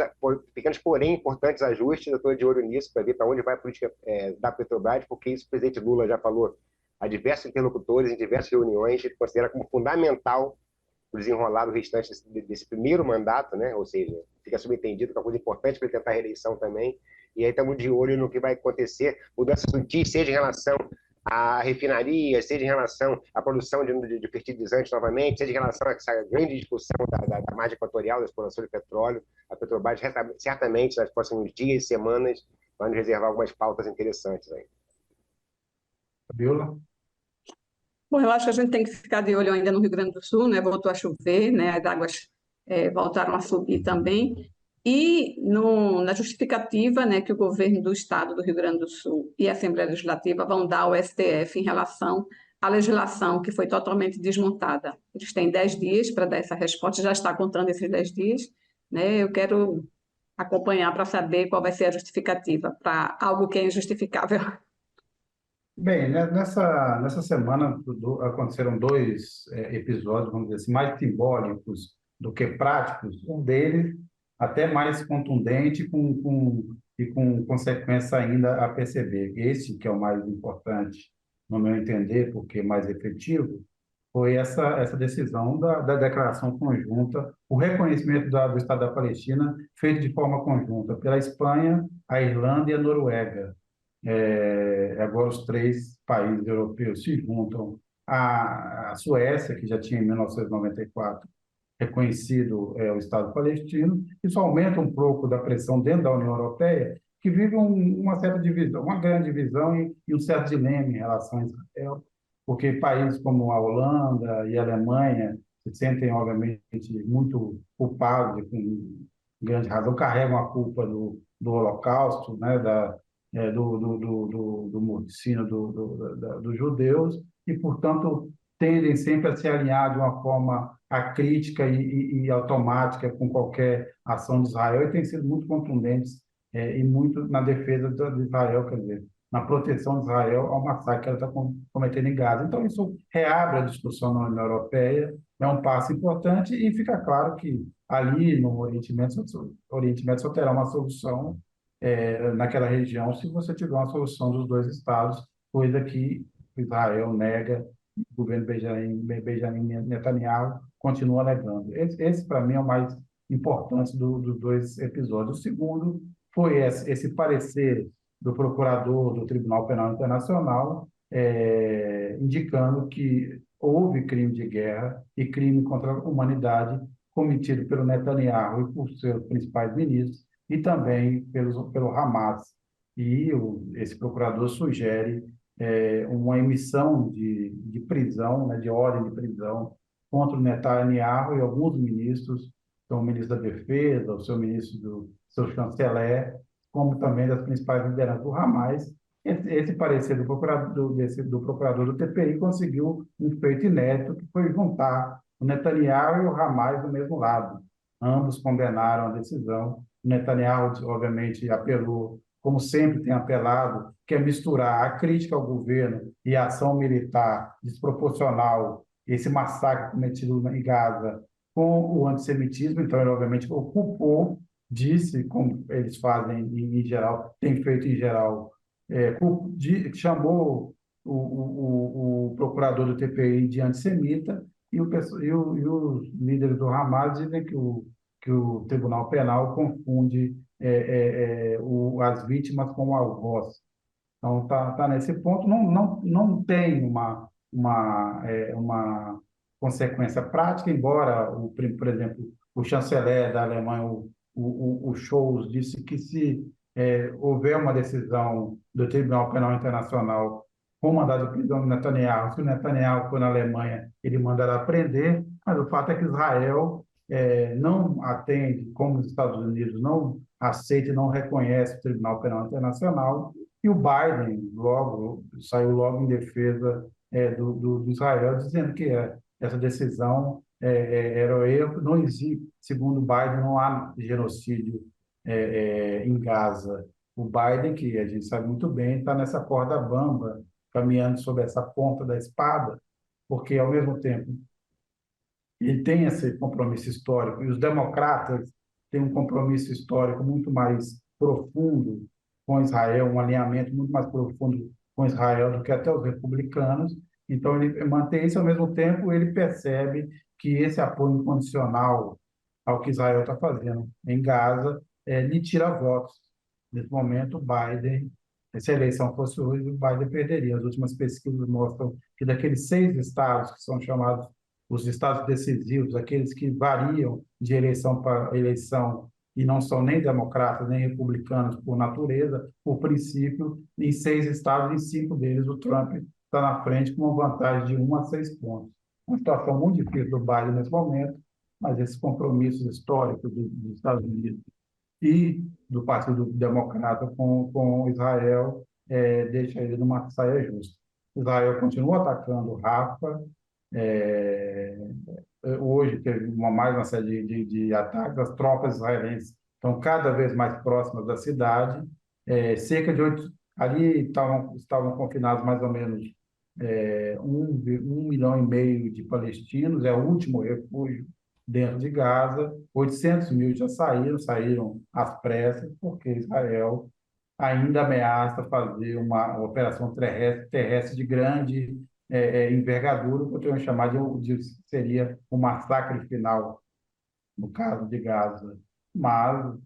porém importantes ajustes. Eu estou de olho nisso, para ver para onde vai a política da Petrobras, porque isso o presidente Lula já falou a diversos interlocutores, em diversas reuniões, ele considera como fundamental o desenrolar do restante desse primeiro mandato, né? Ou seja, fica subentendido que é uma coisa importante para ele tentar a reeleição também. E aí estamos de olho no que vai acontecer, mudanças sutis, seja em relação à refinaria, seja em relação à produção de fertilizantes novamente, seja em relação a essa grande discussão da margem equatorial, da exploração de petróleo. A Petrobras certamente, nas próximos dias e semanas, vai nos reservar algumas pautas interessantes aí. Fabiola? Bom, eu acho que a gente tem que ficar de olho ainda no Rio Grande do Sul, né? Voltou a chover, né? As águas voltaram a subir também. E na justificativa, né, que o governo do Estado do Rio Grande do Sul e a Assembleia Legislativa vão dar ao STF em relação à legislação que foi totalmente desmontada. Eles têm 10 dias para dar essa resposta, já está contando esses 10 dias, né? Eu quero acompanhar para saber qual vai ser a justificativa para algo que é injustificável. Bem, né, nessa semana aconteceram dois episódios, vamos dizer assim, mais simbólicos do que práticos. Um deles até mais contundente e com consequência ainda a perceber. Este, que é o mais importante, no meu entender, porque mais efetivo, foi essa decisão da declaração conjunta, o reconhecimento do Estado da Palestina feito de forma conjunta pela Espanha, a Irlanda e a Noruega. Agora os três países europeus se juntam. A Suécia, que já tinha em 1994 reconhecido o Estado palestino, isso aumenta um pouco da pressão dentro da União Europeia, que vive uma certa divisão, uma grande divisão e um certo dilema em relação a Israel, porque países como a Holanda e a Alemanha se sentem, obviamente, muito culpados, e com grande razão, carregam a culpa do Holocausto, né, do morticínio dos judeus, e, portanto, tendem sempre a se alinhar de uma forma acrítica e automática com qualquer ação de Israel, e têm sido muito contundentes e muito na defesa de Israel, quer dizer, na proteção de Israel ao massacre que ela está cometendo em Gaza. Então, isso reabre a discussão na União Europeia, é um passo importante, e fica claro que ali no Oriente Médio só terá uma solução naquela região se você tiver uma solução dos dois estados, coisa que Israel nega, o governo Benjamin Netanyahu continua negando. Esse para mim, é o mais importante dos dois episódios. O segundo foi esse parecer do procurador do Tribunal Penal Internacional, indicando que houve crime de guerra e crime contra a humanidade cometido pelo Netanyahu e por seus principais ministros, e também pelo Hamas. E esse procurador sugere uma emissão de prisão, né, de ordem de prisão contra o Netanyahu e alguns ministros, então o ministro da Defesa, o seu chanceler, como também das principais lideranças do Hamas. Esse parecer do procurador do TPI conseguiu um feito inédito, que foi juntar o Netanyahu e o Hamas do mesmo lado. Ambos condenaram a decisão. O Netanyahu, obviamente, apelou, como sempre tem apelado, que é misturar a crítica ao governo e a ação militar desproporcional, esse massacre cometido em Gaza, com o antissemitismo. Então, ele, obviamente, ocupou, disse, como eles fazem em geral, têm feito em geral, chamou o procurador do TPI de antissemita, e os líderes do Hamas dizem que o Tribunal Penal confunde as vítimas com o algoz. Então, tá nesse ponto. Não tem uma consequência prática, embora, por exemplo, o chanceler da Alemanha, o Scholz, disse que se houver uma decisão do Tribunal Penal Internacional com mandado de prisão do Netanyahu, se o Netanyahu for na Alemanha, ele mandará prender, mas o fato é que Israel não atende, como os Estados Unidos não aceita e não reconhece o Tribunal Penal Internacional, e o Biden saiu logo em defesa do Israel, dizendo que essa decisão era erro. Não existe, segundo o Biden, não há genocídio em Gaza. O Biden, que a gente sabe muito bem, está nessa corda bamba, caminhando sobre essa ponta da espada, porque, ao mesmo tempo, ele tem esse compromisso histórico, e os democratas têm um compromisso histórico muito mais profundo com Israel, um alinhamento muito mais profundo com Israel do que até os republicanos. Então, ele mantém isso, ao mesmo tempo, ele percebe que esse apoio incondicional ao que Israel está fazendo em Gaza lhe tira votos. Nesse momento, o Biden, se a eleição fosse hoje, o Biden perderia. As últimas pesquisas mostram que daqueles 6 estados que são chamados os estados decisivos, aqueles que variam de eleição para eleição e não são nem democratas nem republicanos por natureza, por princípio, em 6 estados, em 5 deles, o Trump está na frente com uma vantagem de 1 a 6 pontos. Uma situação muito difícil do Biden nesse momento, mas esses compromissos históricos dos Estados Unidos e do Partido Democrata com Israel deixa ele numa saia justa. Israel continua atacando Rafa. é, Hoje teve mais uma série de ataques. As tropas israelenses estão cada vez mais próximas da cidade. Cerca de 8, ali estavam confinados mais ou menos 1,5 milhão de palestinos. É o último refúgio dentro de Gaza. 800 mil já saíram às pressas, porque Israel ainda ameaça fazer uma operação terrestre de grande envergadura, que eu tenho chamado seria o massacre final, no caso de Gaza. Mas,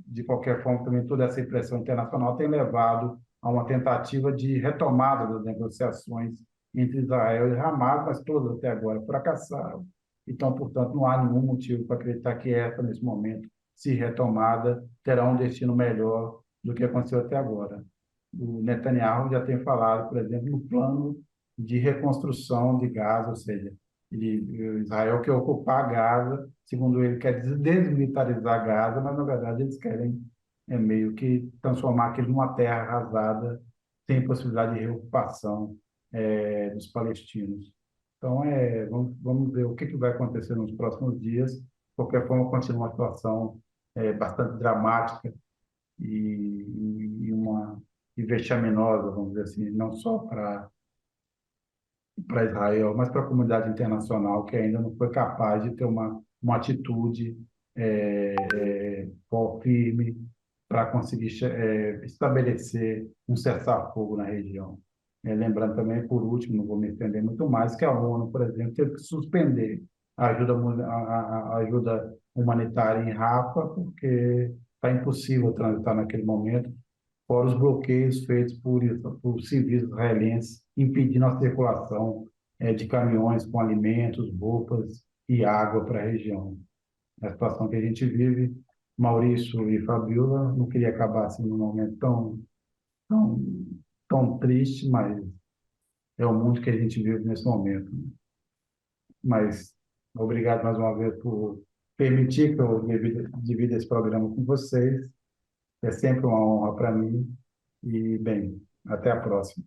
de qualquer forma, também toda essa pressão internacional tem levado a uma tentativa de retomada das negociações entre Israel e Hamas, mas todas até agora fracassaram. Então, portanto, não há nenhum motivo para acreditar que essa, nesse momento, se retomada, terá um destino melhor do que aconteceu até agora. O Netanyahu já tem falado, por exemplo, no plano de reconstrução de Gaza, ou seja, Israel quer ocupar Gaza, segundo ele, quer desmilitarizar Gaza, mas, na verdade, eles querem meio que transformar aquilo numa terra arrasada, sem possibilidade de reocupação dos palestinos. Então, vamos ver o que vai acontecer nos próximos dias. De qualquer forma, continua uma situação bastante dramática e vexaminosa, vamos dizer assim, não só para Israel, mas para a comunidade internacional, que ainda não foi capaz de ter uma atitude firme para conseguir estabelecer um cessar-fogo na região. Lembrando também, por último, não vou me estender muito mais, que a ONU, por exemplo, teve que suspender a ajuda humanitária em Rafa, porque está impossível transitar naquele momento, fora os bloqueios feitos por civis israelenses, impedindo a circulação de caminhões com alimentos, roupas e água para a região. A situação que a gente vive, Maurício e Fabiola, não queria acabar assim num momento tão, tão triste, mas é o mundo que a gente vive nesse momento. Mas obrigado mais uma vez por permitir que eu divida esse programa com vocês. É sempre uma honra para mim. E, bem, até a próxima.